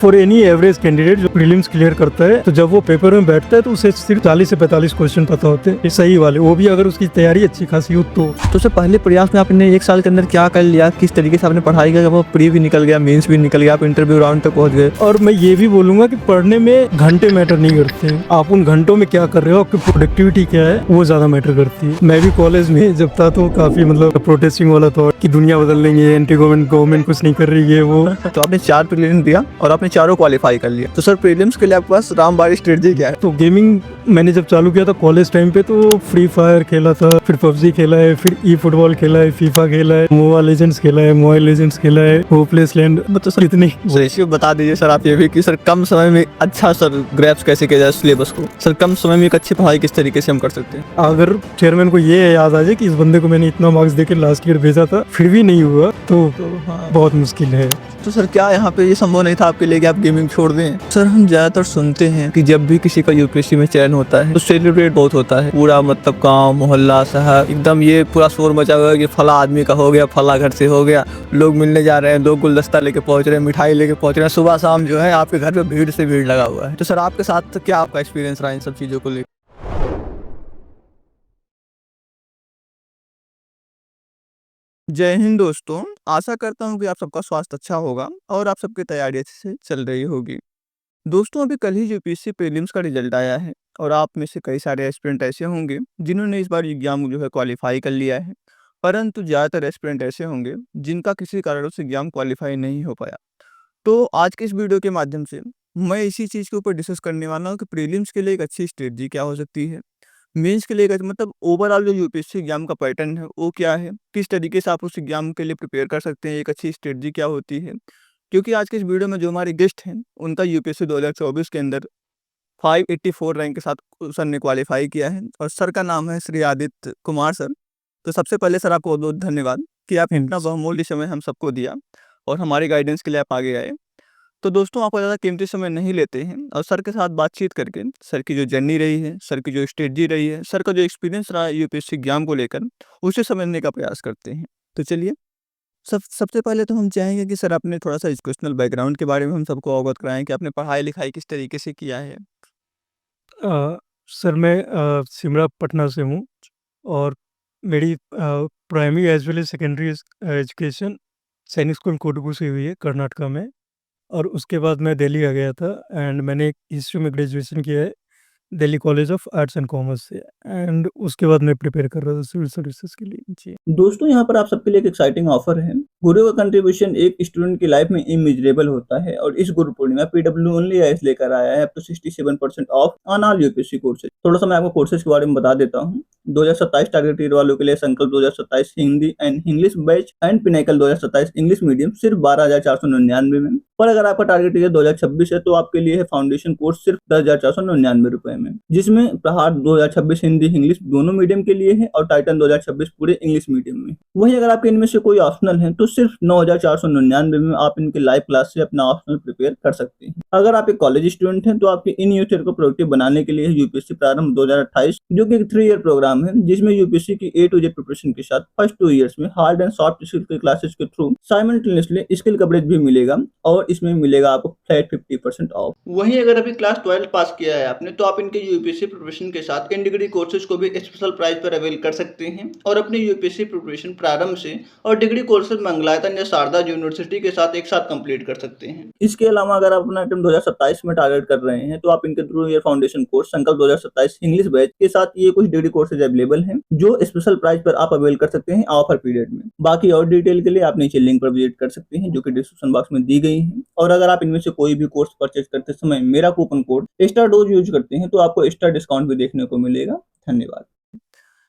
For any average candidate जो prelims clear करता है, तो जब वो पेपर में बैठता है तो उसे सिर्फ 40 से 45 क्वेश्चन पता होते हैं, ये सही वाले, वो भी अगर उसकी तैयारी अच्छी खासी हो तो। सर पहले प्रयास में आपने 1 साल के अंदर क्या कर लिया, किस तरीके से आपने पढ़ाई किया, वो प्री भी निकल गया, मेंस भी निकल गया, आप इंटरव्यू राउंड तक पहुंच गए। और मैं ये भी बोलूंगा कि पढ़ने में घंटे मैटर नहीं करते हैं, आप उन घंटों में क्या कर रहे हो, आपकी प्रोडक्टिविटी क्या है, वो ज्यादा मैटर करती है। मैं भी कॉलेज में जब था तो काफी प्रोटेस्टिंग वाला था कि दुनिया बदल लेंगे, एंटी गवर्नमेंट कुछ नहीं कर रही है वो। तो आपने 4 प्रीलिम्स दिया और आपने चारों क्वालिफाई कर लिया। तो सर प्रीलिम्स के लिए आपके पास रामबाड़ी स्ट्रेटजी क्या है? तो गेमिंग मैंने जब चालू किया था कॉलेज टाइम पे, तो फ्री फायर खेला था, फिर पबजी खेला है, फिर ई फुटबॉल खेला है, फीफा खेला है, मोबाइल लेजेंड्स खेला है, मोबाइल लेजेंड्स खेला है, होपलेस लैंड, मतलब सर इतने। रेशियो बता दीजिए सर आप ये भी कि सर कम समय में अच्छा सर ग्रैप्स कैसे किया जाए सिलेबस को, सर कम समय में एक अच्छी पढ़ाई किस तरीके से हम कर सकते हैं। अगर चेयरमैन को ये याद आ जाए कि इस बंदे को मैंने इतना मार्क्स देके लास्ट ईयर भेजा था फिर भी नहीं हुआ, तो बहुत मुश्किल है। तो सर क्या यहाँ पे ये संभव नहीं था आपके लिए कि आप गेमिंग छोड़ दें? सर हम ज्यादातर सुनते हैं कि जब भी किसी का यूपीएससी में चयन होता है तो सेलिब्रेट बहुत होता है, पूरा मतलब गांव मोहल्ला शहर एकदम ये पूरा शोर मचा हुआ है कि फला आदमी का हो गया, फला घर से हो गया, लोग मिलने जा रहे हैं, लोग गुलदस्ता लेके पहुंच रहे हैं, मिठाई लेके पहुंच रहे हैं, सुबह शाम जो है आपके घर पे भीड़ से भीड़ लगा हुआ है। तो सर आपके साथ क्या आपका एक्सपीरियंस रहा इन सब चीजों को लेकर? जय हिंद दोस्तों, आशा करता हूँ कि आप सबका स्वास्थ्य अच्छा होगा और आप सबकी तैयारी अच्छे से चल रही होगी। दोस्तों अभी कल ही यूपीएससी प्रीलिम्स का रिजल्ट आया है और आप में से कई सारे एस्पिरेंट ऐसे होंगे जिन्होंने इस बार एग्जाम जो है क्वालिफाई कर लिया है, परंतु ज़्यादातर एस्पिरेंट ऐसे होंगे जिनका किसी कारणों से एग्जाम क्वालिफाई नहीं हो पाया। तो आज के इस वीडियो के माध्यम से मैं इसी चीज़ के ऊपर डिस्कस करने वाला हूँ कि प्रीलिम्स के लिए एक अच्छी स्ट्रेटजी क्या हो सकती है, मेंस के लिए मतलब ओवरऑल जो यूपीएससी एग्जाम का पैटर्न है वो क्या है, किस तरीके से आप उस एग्जाम के लिए प्रिपेयर कर सकते हैं, एक अच्छी स्ट्रेटजी क्या होती है। क्योंकि आज के इस वीडियो में जो हमारे गेस्ट हैं उनका यूपीएससी 2024 के अंदर 584 रैंक के साथ सर ने क्वालिफाई किया है और सर का नाम है श्री आदित्य कुमार सर। तो सबसे पहले सर आपको बहुत बहुत धन्यवाद कि आप इतना बहुमूल्य समय हम सबको दिया और हमारे गाइडेंस के लिए आप आगे आए। तो दोस्तों आपका ज़्यादा कीमती समय नहीं लेते हैं और सर के साथ बातचीत करके सर की जो जर्नी रही है, सर की जो स्ट्रेटजी रही है, सर का जो एक्सपीरियंस रहा है यूपीएससी एग्जाम को लेकर, उसे समझने का प्रयास करते हैं। तो चलिए सबसे पहले तो हम चाहेंगे कि सर अपने थोड़ा सा एजुकेशनल बैकग्राउंड के बारे में हम सबको अवगत कराएं कि आपने पढ़ाई लिखाई किस तरीके से किया है। अ, सर मैं सिमरा पटना से हूँ और मेरी primary as well as secondary education सैनिक स्कूल कोटगू से हुई है कर्नाटका में। और उसके बाद मैं दिल्ली आ गया था एंड मैंने हिस्ट्री में ग्रेजुएशन किया है Delhi college of arts and commerce से। एंड उसके बाद मैं प्रिपेयर कर रहा था सिविल सर्विसेज के लिए जी। दोस्तों यहाँ पर आप सबके लिए एक एक्साइटिंग ऑफर है। गुरु का कंट्रीब्यूशन एक स्टूडेंट की लाइफ में इमेजरेबल होता है और इस Guru Purnima PW only S लेकर आया है up to 67% off on all UPSC courses. थोड़ा सा मैं आपको कोर्सेज के बारे में बता देता हूँ। 2027 टारगेट ईयर वालों के लिए संकल्प 2027 Hindi and English batch and pinnacle 2027 English medium सिर्फ 12,499 में। पर अगर आपका टारगेट ईयर 2026 है तो आपके लिए है फाउंडेशन कोर्स सिर्फ 10,499 रुपए में, जिसमें प्रहार 2026 हिंदी इंग्लिश दोनों मीडियम के लिए है और टाइटन 2026 पूरे इंग्लिश मीडियम में। वहीं अगर आपके इनमें से कोई ऑप्शनल है तो सिर्फ 9,499 में आप इनके लाइव क्लास से अपना ऑप्शनल प्रिपेयर कर सकते हैं। अगर आप एक कॉलेज स्टूडेंट हैं तो आपके इन ईयर को प्रोडक्टिव बनाने के लिए यूपीएससी प्रारंभ 2028 जो कि एक 3 ईयर प्रोग्राम है, जिसमें यूपीएससी की ए टू जेड प्रिपरेशन के साथ फर्स्ट 2 ईयर्स में हार्ड एंड सॉफ्ट स्किल के क्लासेस के थ्रू साइमल्टेनियसली स्किल कवरेज भी मिलेगा और इसमें मिलेगा आपको फ्लैट 50% ऑफ। वहीं अगर अभी क्लास 12 पास किया है आपने तो आप इनके यूपीएससी प्रिपरेशन के साथ इन डिग्री कोर्सेज को भी स्पेशल प्राइस पर अवेल कर सकते हैं और अपने यूपीएससी प्रिपरेशन प्रारंभ से और डिग्री कोर्सेज मंगलायतन या शारदा यूनिवर्सिटी के साथ एक साथ कंप्लीट कर सकते हैं। इसके अलावा अगर आप अपना आइटम 2027 में टारगेट कर रहे हैं तो आप इनके थ्रू ईयर फाउंडेशन कोर्स संकल्प 2027 इंग्लिश बैच के साथ ये कुछ डिग्री कोर्सेज अवेलेबल हैं जो स्पेशल प्राइस पर आप अवेल कर सकते हैं ऑफर पीरियड में। बाकी और डिटेल के लिए आप नीचे लिंक पर विजिट कर सकते हैं जो कि डिस्क्रिप्शन बॉक्स में दी गई है। और अगर आप इनमें से कोई भी कोर्स परचेज करते समय मेरा coupon code extra dose use करते हैं तो आपको एक्स्ट्रा डिस्काउंट भी देखने को मिलेगा। धन्यवाद।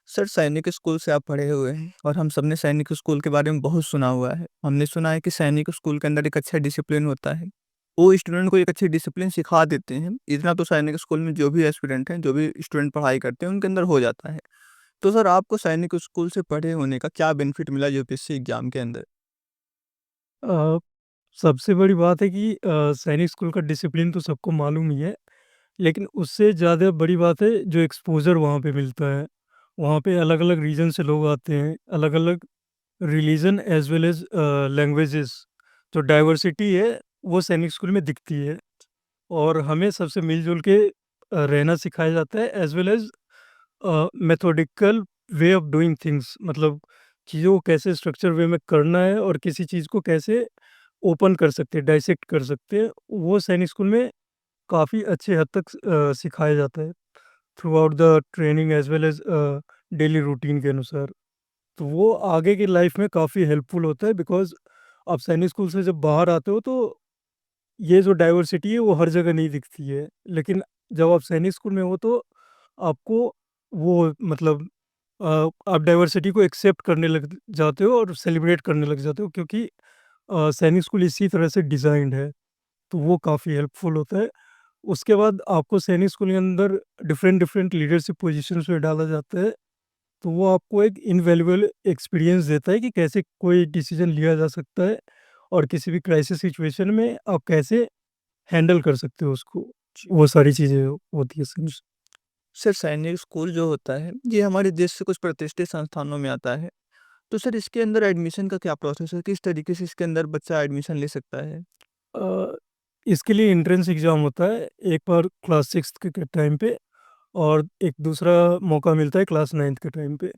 सर सैनिक स्कूल से आप पढ़े हुए हैं और हम सबने सैनिक स्कूल के बारे में बहुत सुना हुआ है। हमने सुना है कि सैनिक स्कूल के अंदर एक अच्छा डिसिप्लिन होता है, वो स्टूडेंट को एक अच्छी डिसिप्लिन सिखा देते हैं। इतना तो सैनिक स्कूल में जो भी एस्पिरेंट हैं, जो भी स्टूडेंट पढ़ाई करते हैं उनके अंदर हो जाता है। तो सर आपको सैनिक स्कूल से पढ़े होने का क्या बेनिफिट मिला यूपीएससी एग्जाम के अंदर? अ, सबसे बड़ी बात है कि सैनिक स्कूल का डिसिप्लिन तो सबको मालूम ही है, लेकिन उससे ज़्यादा बड़ी बात है जो एक्सपोज़र वहाँ पे मिलता है। वहाँ पे अलग-अलग रीजन से लोग आते हैं, अलग-अलग religion as well as languages, जो डाइवर्सिटी है वो सैनिक स्कूल में दिखती है और हमें सबसे मिल-जुल के रहना सिखाया जाता है as well as methodical way of doing things, मतलब चीज़ों को कैसे स्ट्रक्चर वे में करना है और किसी चीज़ को कैसे ओपन कर सकते हैं, डाइसेक्ट कर सकते हैं, वो सैनिक स्कूल में काफ़ी अच्छे हद तक सिखाया जाता है through out the training as well as daily routine के अनुसार। तो वो आगे की लाइफ में काफ़ी हेल्पफुल होता है बिकॉज़ आप सैनिक स्कूल से जब बाहर आते हो तो ये जो डाइवर्सिटी है वो हर जगह नहीं दिखती है। लेकिन जब आप सैनिक स्कूल में हो तो आपको वो मतलब आप डाइवर्सिटी को एक्सेप्ट करने लग जाते हो और सेलिब्रेट करने लग जाते हो क्योंकि सैनिक स्कूल इसी तरह से डिज़ाइन्ड है, तो वो काफ़ी हेल्पफुल होता है। उसके बाद आपको सैनिक स्कूल के अंदर डिफरेंट लीडरशिप पोज़ीशंस में डाला जाता है, तो वो आपको एक इनवैल्यूएबल एक्सपीरियंस देता है कि कैसे कोई डिसीज़न लिया जा सकता है और किसी भी क्राइसिस सिचुएशन में आप कैसे हैंडल कर सकते हो उसको। वो सारी चीज़ें होती है सर। सर सैनिक स्कूल जो होता है, ये हमारे देश से कुछ प्रतिष्ठित संस्थानों में आता है। तो सर इसके अंदर एडमिशन का क्या प्रोसेस है? किस तरीके से इसके अंदर बच्चा एडमिशन ले सकता है? अ, इसके लिए एंट्रेंस एग्ज़ाम होता है, एक बार क्लास 6th के टाइम पे और एक दूसरा मौका मिलता है क्लास 9th के टाइम पे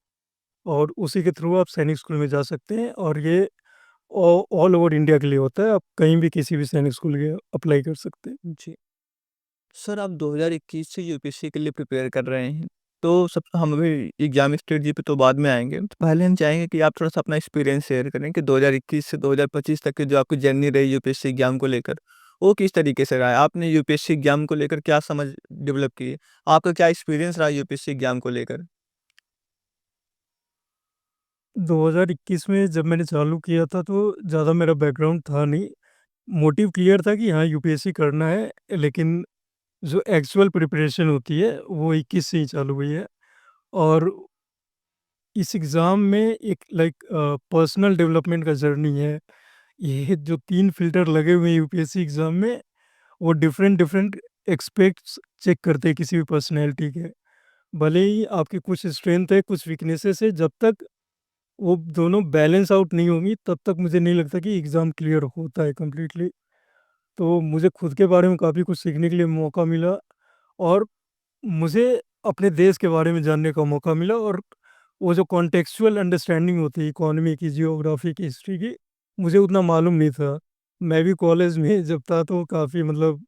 और उसी के थ्रू आप सैनिक स्कूल में जा सकते हैं और ये ऑल ओवर इंडिया के लिए होता है, आप कहीं भी किसी भी सैनिक स्कूल के अप्लाई कर सकते हैं। जी। सर आप 2021 से यूपीएससी के लिए प्रिपेयर कर रहे हैं। तो सब हम अभी एग्ज़ाम स्ट्रेटजी पे तो बाद में आएँगे। तो पहले हम चाहेंगे कि आप थोड़ा-सा अपना एक्सपीरियंस शेयर करें कि 2021 से 2025 तक की जो आपकी जर्नी रही यूपीएससी एग्ज़ाम को लेकर, वो किस तरीके से रहा है? आपने यूपीएससी एग्ज़ाम को लेकर क्या समझ डेवलप की है? आपका क्या एक्सपीरियंस रहा यूपीएससी एग्ज़ाम को लेकर? 2021 में जब मैंने चालू किया था तो ज़्यादा मेरा बैकग्राउंड था नहीं, मोटिव क्लियर था कि हाँ, यूपीएससी करना है, लेकिन जो एक्चुअल प्रिपरेशन होती है वो 21 से ही चालू हुई है और इस एग्ज़ाम में एक पर्सनल डेवलपमेंट का जर्नी है। ये जो 3 फ़िल्टर लगे हुए हैं यूपीएससी एग्ज़ाम में, वो डिफरेंट एस्पेक्ट्स चेक करते हैं किसी भी पर्सनैलिटी के। भले ही आपकी कुछ स्ट्रेंथ है, कुछ वीकनेसेस है, जब तक वो दोनों बैलेंस आउट नहीं होंगी, तब तक मुझे नहीं लगता कि एग्ज़ाम क्लियर होता है कंप्लीटली। तो मुझे खुद के बारे में काफ़ी कुछ सीखने के लिए मौका मिला और मुझे अपने देश के बारे में जानने का मौका मिला और वो जो कॉन्टेक्सचुअल अंडरस्टैंडिंग होती है इकोनॉमी की, जियोग्राफी की, हिस्ट्री की, मुझे उतना मालूम नहीं था। मैं भी कॉलेज में जब था तो काफ़ी मतलब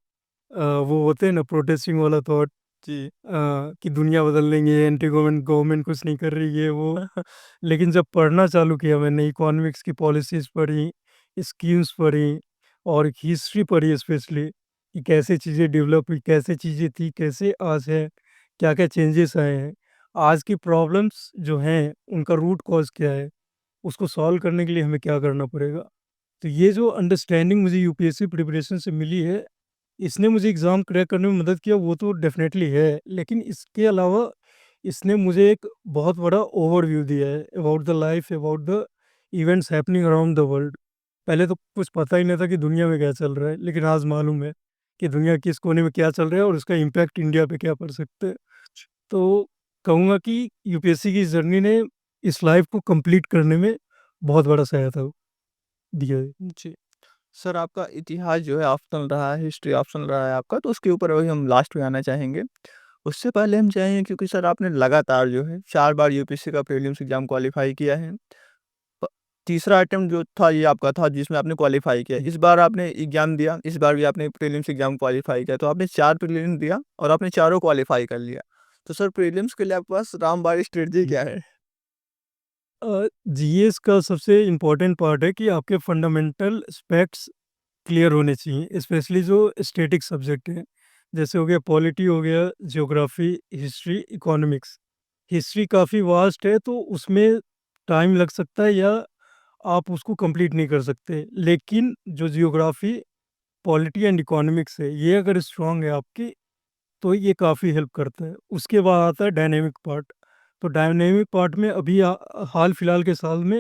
वो होते हैं ना प्रोटेस्टिंग वाला थॉट जी। कि दुनिया बदल देंगे, एंटी गवर्नमेंट गवर्नमेंट कुछ नहीं कर रही है वो। लेकिन जब पढ़ना चालू किया मैंने इकोनॉमिक्स की पॉलिसीज़ पढ़ी, स्कीम्स पढ़ी और हिस्ट्री पढ़ी स्पेशली कि कैसे चीज़ें डेवलप हुई, कैसे चीज़ें थी, कैसे आज है, क्या-क्या चेंजेस आए हैं। आज की प्रॉब्लम्स जो हैं, उनका रूट कॉज़ क्या है, उसको सॉल्व करने के लिए हमें क्या करना पड़ेगा। तो ये जो अंडरस्टैंडिंग मुझे यूपीएससी प्रिपरेशन से मिली है, इसने मुझे एग्ज़ाम क्रैक करने में मदद किया वो तो डेफ़िनेटली है। लेकिन इसके अलावा इसने मुझे एक बहुत बड़ा ओवरव्यू दिया है about the life, about the events happening around the world. पहले तो कुछ पता ही नहीं था कि दुनिया में क्या चल रहा है, लेकिन आज मालूम है कि दुनिया किस कोने में क्या चल रहा है और उसका इम्पैक्ट इंडिया पे क्या पड़ सकता है। तो कहूँगा कि यूपीएससी की जर्नी ने इस लाइफ़ को कंप्लीट करने में बहुत बड़ा सहायता दिया है। जी। सर आपका इतिहास जो है ऑप्शनल रहा है, हिस्ट्री ऑप्शनल रहा है आपका, तो उसके ऊपर अभी हम लास्ट में आना चाहेंगे। उससे पहले हम चाहेंगे क्योंकि सर आपने लगातार जो है 4 बार यूपीएससी का प्रीलिम्स एग्ज़ाम क्वालीफाई किया है। प तीसरा अटेम्प्ट जो था ये आपका था जिसमें आपने क्वालीफाई किया। इस बार आपने एग्ज़ाम दिया, इस बार भी आपने प्रीलिम्स एग्ज़ाम क्वालीफाई किया। तो आपने 4 प्रीलिम्स दिया और आपने चारों क्वालीफाई कर लिया। तो सर प्रीलिम्स के लिए आपके पास रामबाण स्ट्रेटजी क्या है? जीएस का सबसे इम्पोर्टेंट पार्ट है कि आपके फंडामेंटल एस्पेक्ट्स क्लियर होने चाहिए, स्पेशली जो स्टैटिक सब्जेक्ट हैं। जैसे हो गया पॉलिटी, हो गया ज्योग्राफी, हिस्ट्री, इकोनॉमिक्स। हिस्ट्री काफ़ी वास्ट है तो उसमें टाइम लग सकता है या आप उसको कंप्लीट नहीं कर सकते। लेकिन जो जियोग्राफी, पॉलिटी एंड इकोनॉमिक्स है, ये अगर स्ट्रॉन्ग है आपकी तो ये काफ़ी हेल्प करता है। उसके बाद आता है डायनामिक पार्ट। तो डायनामिक पार्ट में अभी हाल फिलहाल के साल में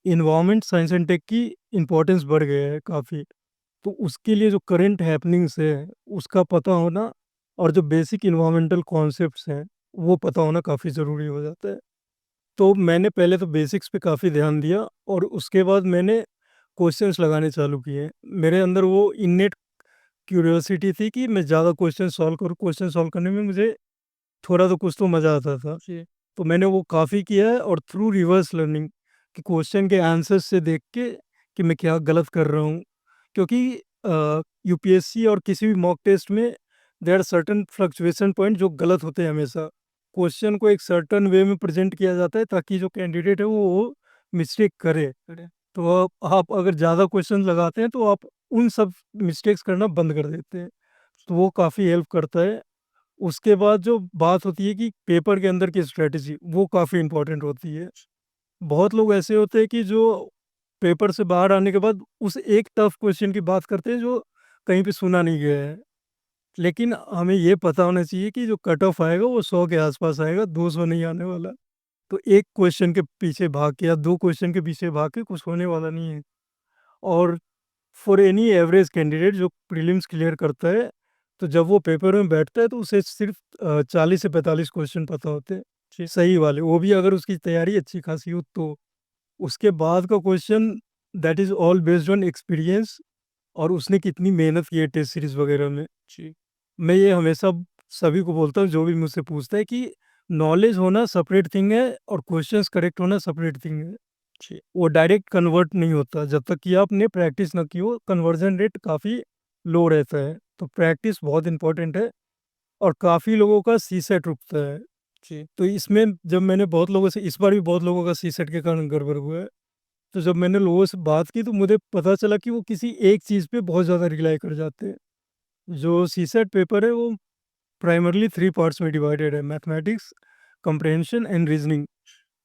एनवायरनमेंट साइंस एंड टेक की इम्पोर्टेंस बढ़ गया है काफ़ी। तो उसके लिए जो करंट हैपनिंग्स है, उसका पता होना और जो बेसिक एनवायरमेंटल कॉन्सेप्ट्स हैं, वो पता होना काफ़ी ज़रूरी हो जाता है। तो मैंने पहले तो बेसिक्स पे काफ़ी ध्यान दिया और उसके बाद मैंने क्वेश्चंस लगाने चालू किए। मेरे अंदर वो इन्नेट क्यूरियोसिटी थी कि मैं ज़्यादा क्वेश्चन सॉल्व करूँ, क्वेश्चन सॉल्व करने में मुझे थोड़ा तो कुछ तो मज़ा आता था। जी। तो मैंने वो काफ़ी किया है और थ्रू रिवर्स लर्निंग कि क्वेश्चन के आंसर्स से देख के कि मैं क्या गलत कर रहा हूँ। क्योंकि यूपीएससी और किसी भी मॉक टेस्ट में there are certain fluctuation point जो गलत होते हैं हमेशा। क्वेश्चन को एक सर्टेन वे में प्रेज़ेंट किया जाता है ताकि जो कैंडिडेट है वो मिस्टेक करे। तो आप अगर ज़्यादा क्वेश्चन लगाते हैं तो आप उन सब मिस्टेक्स करना बंद कर देते हैं। तो वो काफ़ी हेल्प करता है। उसके बाद जो बात होती है कि पेपर के अंदर की स्ट्रैटेजी, वो काफ़ी इम्पोर्टेंट होती है। बहुत लोग ऐसे होते हैं कि जो पेपर से बाहर आने के बाद उस एक टफ क्वेश्चन की बात करते हैं जो कहीं पे सुना नहीं गया है। लेकिन हमें ये पता होना चाहिए कि जो कट ऑफ आएगा वो 100 के आसपास आएगा, 200 नहीं आने वाला। तो एक क्वेश्चन के पीछे भाग के या 2 क्वेश्चन के पीछे भाग के कुछ होने वाला नहीं है। और फॉर एनी एवरेज कैंडिडेट जो प्रीलिम्स क्लियर करता है, तो जब वो पेपर में बैठता है तो उसे सिर्फ 40 से 45 क्वेश्चन पता होते हैं, सही वाले, वो भी अगर उसकी तैयारी अच्छी खासी हो तो। उसके बाद का question that is all based on experience और उसने कितनी मेहनत की है टेस्ट सीरीज़ वगैरह में। मैं ये हमेशा सभी को बोलता हूँ जो भी मुझसे पूछता है कि नॉलेज होना सेपरेट थिंग है और क्वेश्चंस करेक्ट होना सेपरेट थिंग है। वो डायरेक्ट कन्वर्ट नहीं होता जब तक कि आपने प्रैक्टिस ना की हो, कन्वर्जन रेट काफ़ी लो रहता है। तो प्रैक्टिस बहुत इंपॉर्टेंट है और काफ़ी लोगों का सीसेट रुकता है। तो इसमें जब मैंने बहुत लोगों से, इस बार भी बहुत लोगों का सीसेट के कारण गड़बड़ हुआ है। तो जब मैंने लोगों से बात की तो मुझे पता चला कि वो किसी एक चीज़ पे बहुत ज़्यादा रिलाई कर जाते हैं। जो सीसेट पेपर है वो प्राइमरली 3 पार्ट्स में डिवाइडेड है, मैथमेटिक्स, कम्प्रहेंशन एंड रीजनिंग।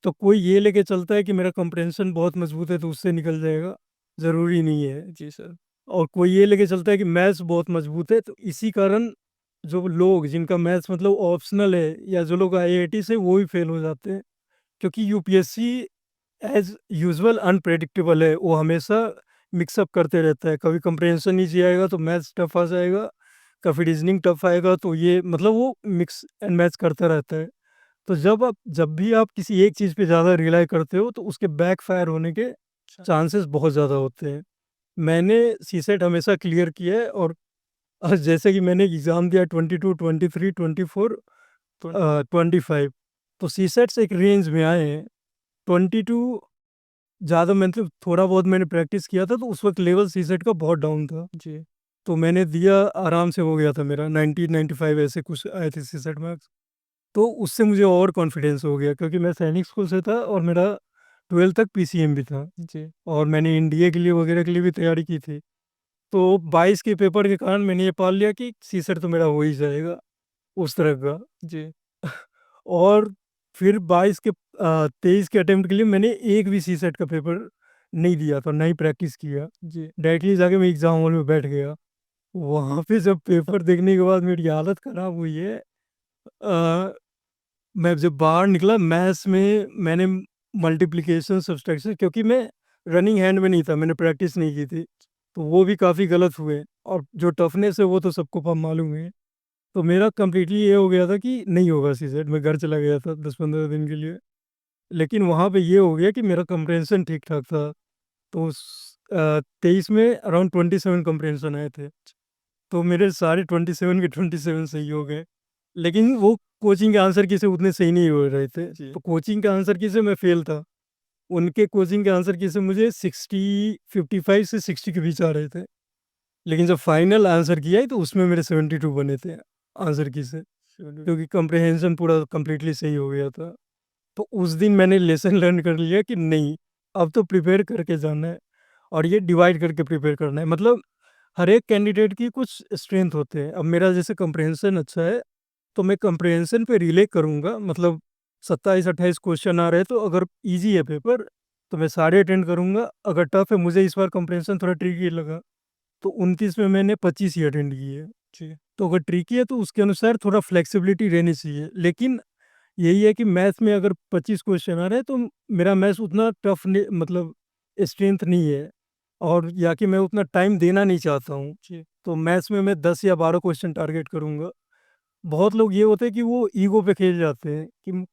तो कोई ये लेके चलता है कि मेरा कम्प्रहेंशन बहुत मजबूत है तो उससे निकल जाएगा, ज़रूरी नहीं है। जी सर। और कोई ये लेके चलता है कि मैथ्स बहुत मजबूत है, तो इसी कारण जो लोग जिनका मैथ्स मतलब ऑप्शनल है या जो लोग आईआईटी से वो भी फेल हो जाते हैं। क्योंकि यूपीएससी एज़ यूजुअल अनप्रेडिक्टेबल है, वो हमेशा मिक्सअप करते रहता है। कभी कम्प्रहेंशन ईज़ी आएगा तो मैथ्स टफ आ जाएगा, कभी रीजनिंग टफ आएगा तो ये मतलब वो मिक्स एंड मैच करता रहता है। तो जब भी आप किसी एक चीज़ पे ज़्यादा रिलाई करते हो तो उसके बैकफायर होने के चांसेस बहुत ज़्यादा होते हैं। मैंने सीसेट हमेशा क्लियर किया है और जैसे कि मैंने एग्ज़ाम दिया 22, 23, 24 25, तो सीसेट्स एक रेंज में आए हैं। 22 ज़्यादा मतलब थोड़ा बहुत मैंने प्रैक्टिस किया था तो उस वक़्त लेवल सीसेट का बहुत डाउन था। तो मैंने दिया, आराम से हो गया था मेरा 90, 95 ऐसे कुछ आए थे सीसेट मार्क्स। तो उससे मुझे और कॉन्फिडेंस हो गया क्योंकि मैं सैनिक स्कूल से था और मेरा 12th तक पीसीएम भी था। और मैंने एनडीए के लिए वगैरह के लिए भी तैयारी की थी। तो 22 के पेपर के कारण मैंने ये पाल लिया कि सीसेट तो मेरा हो ही जाएगा, उस तरह का। और फिर 23 के अटेम्प्ट के लिए मैंने एक भी सीसेट का पेपर नहीं दिया था, ना ही प्रैक्टिस किया। डायरेक्टली जाके मैं एग्ज़ाम हॉल में बैठ गया। वहाँ पे जब पेपर देखने के बाद मेरी हालत ख़राब हुई है। अ, मैं जब बाहर निकला मैथ्स में मैंने मल्टीप्लिकेशन, सब्सट्रैक्शन, क्योंकि मैं रनिंग हैंड में नहीं था, मैंने प्रैक्टिस नहीं की थी, तो वो भी काफ़ी गलत हुए और जो टफनेस है वो तो सबको मालूम है। तो मेरा कंप्लीटली ये हो गया था कि नहीं होगा सीसेट, मैं घर चला गया था 10-15 दिन के लिए। लेकिन वहाँ पे ये हो गया कि मेरा कम्प्रहेंशन ठीक-ठाक था। तो 23 में अराउंड 27 कम्प्रहेंशन आए थे। तो मेरे सारे 27 के 27 सही हो गए। लेकिन वो कोचिंग के आंसर की से उतने सही नहीं हो रहे थे। तो कोचिंग के आंसर की से मैं फ़ेल था। उनके कोचिंग के आंसर की से मुझे 60, 55 से 60 के बीच आ रहे थे। लेकिन जब फाइनल आंसर की आई तो उसमें मेरे 72 बने थे आंसर की से, क्योंकि कम्प्रहेंशन पूरा कंप्लीटली सही हो गया था। तो उस दिन मैंने लेसन लर्न कर लिया कि नहीं, अब तो प्रिपेयर करके जाना है और ये डिवाइड करके प्रिपेयर करना है। मतलब हर एक कैंडिडेट की कुछ स्ट्रेंथ होते हैं। अब मेरा जैसे कम्प्रहेंशन अच्छा है, तो मैं कम्प्रहेंशन पे रिले करूँगा। मतलब 27-28 क्वेश्चन आ रहे हैं, तो अगर ईज़ी है पेपर, तो मैं सारे अटेंड करूँगा। अगर टफ है, मुझे इस बार कम्प्रहेंशन थोड़ा ट्रिकी लगा, तो 29 में मैंने 25 ही अटेंड किए। तो अगर ट्रिकी है, तो उसके अनुसार थोड़ा फ्लेक्सिबिलिटी रहनी चाहिए। लेकिन यही है कि मैथ्स में अगर 25 क्वेश्चन आ रहे हैं, तो मेरा मैथ्स उतना टफ नहीं, मतलब स्ट्रेंथ नहीं है और या कि मैं उतना टाइम देना नहीं चाहता हूँ। तो मैथ्स में मैं 10 या 12 क्वेश्चन टारगेट करूँगा। बहुत लोग ये होते हैं कि वो ईगो पे खेल जाते हैं कि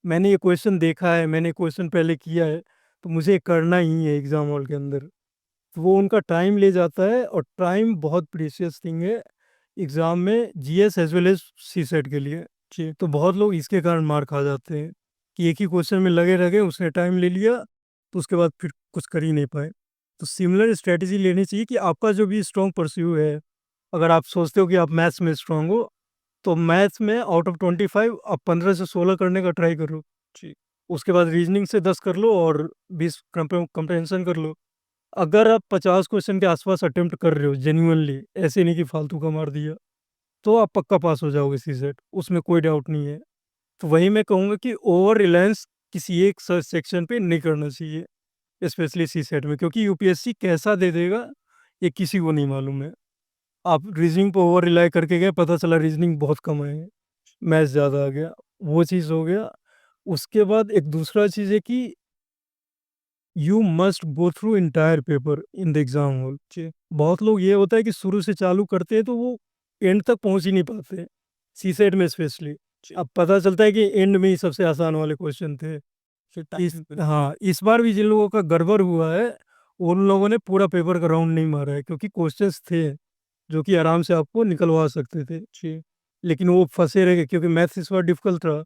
मैंने ये क्वेश्चन देखा है, मैंने क्वेश्चन पहले किया है, तो मुझे करना ही है एग्ज़ाम हॉल के अंदर। तो वो उनका टाइम ले जाता है और टाइम बहुत प्रीशियस थिंग है एग्ज़ाम में GS as well as CSAT के लिए। जी, तो बहुत लोग इसके कारण मार खा जाते हैं कि एक ही क्वेश्चन में लगे रह गए, उसने टाइम ले लिया, तो उसके बाद फिर कुछ कर ही नहीं पाए। तो सिमिलर स्ट्रैटेजी लेनी चाहिए कि आपका जो भी स्ट्रॉन्ग परस्यू है, अगर आप सोचते हो कि आप मैथ्स में स्ट्रॉन्ग हो, तो मैथ्स में आउट ऑफ 25 आप 15 से 16 करने का ट्राई करो। जी, उसके बाद रीजनिंग से 10 कर लो और 20 कंप्रहेंशन कर लो। अगर आप 50 क्वेश्चन के आसपास अटेम्प्ट कर रहे हो जेन्युइनली, ऐसे नहीं कि फालतू का मार दिया, तो आप पक्का पास हो जाओगे सीसेट, उसमें कोई डाउट नहीं है। तो वही मैं कहूँगा कि ओवर रिलायंस किसी एक सेक्शन पे नहीं करना चाहिए, स्पेशली सीसेट में, क्योंकि यूपीएससी कैसा दे देगा ये किसी को नहीं मालूम है। आप रीजनिंग पे ओवर रिलाई करके गए, पता चला रीजनिंग बहुत कम है, मैथ्स ज़्यादा आ गया, वो चीज़ हो गया। उसके बाद एक दूसरा चीज़ है कि you must go through entire paper in the exam hall. जी, बहुत लोग ये होता है कि शुरू से चालू करते हैं तो वो एंड तक पहुंच ही नहीं पाते, सीसेट में स्पेशली। अब पता चलता है कि एंड में ही सबसे आसान वाले क्वेश्चन थे। हाँ, इस बार भी जिन लोगों का गड़बड़ हुआ है, उन लोगों ने पूरा पेपर का राउंड नहीं मारा है, क्योंकि क्वेश्चंस थे जो कि आराम से आपको निकलवा सकते थे। जी, लेकिन वो फंसे रह गए क्योंकि मैथ्स इस बार डिफिकल्ट रहा,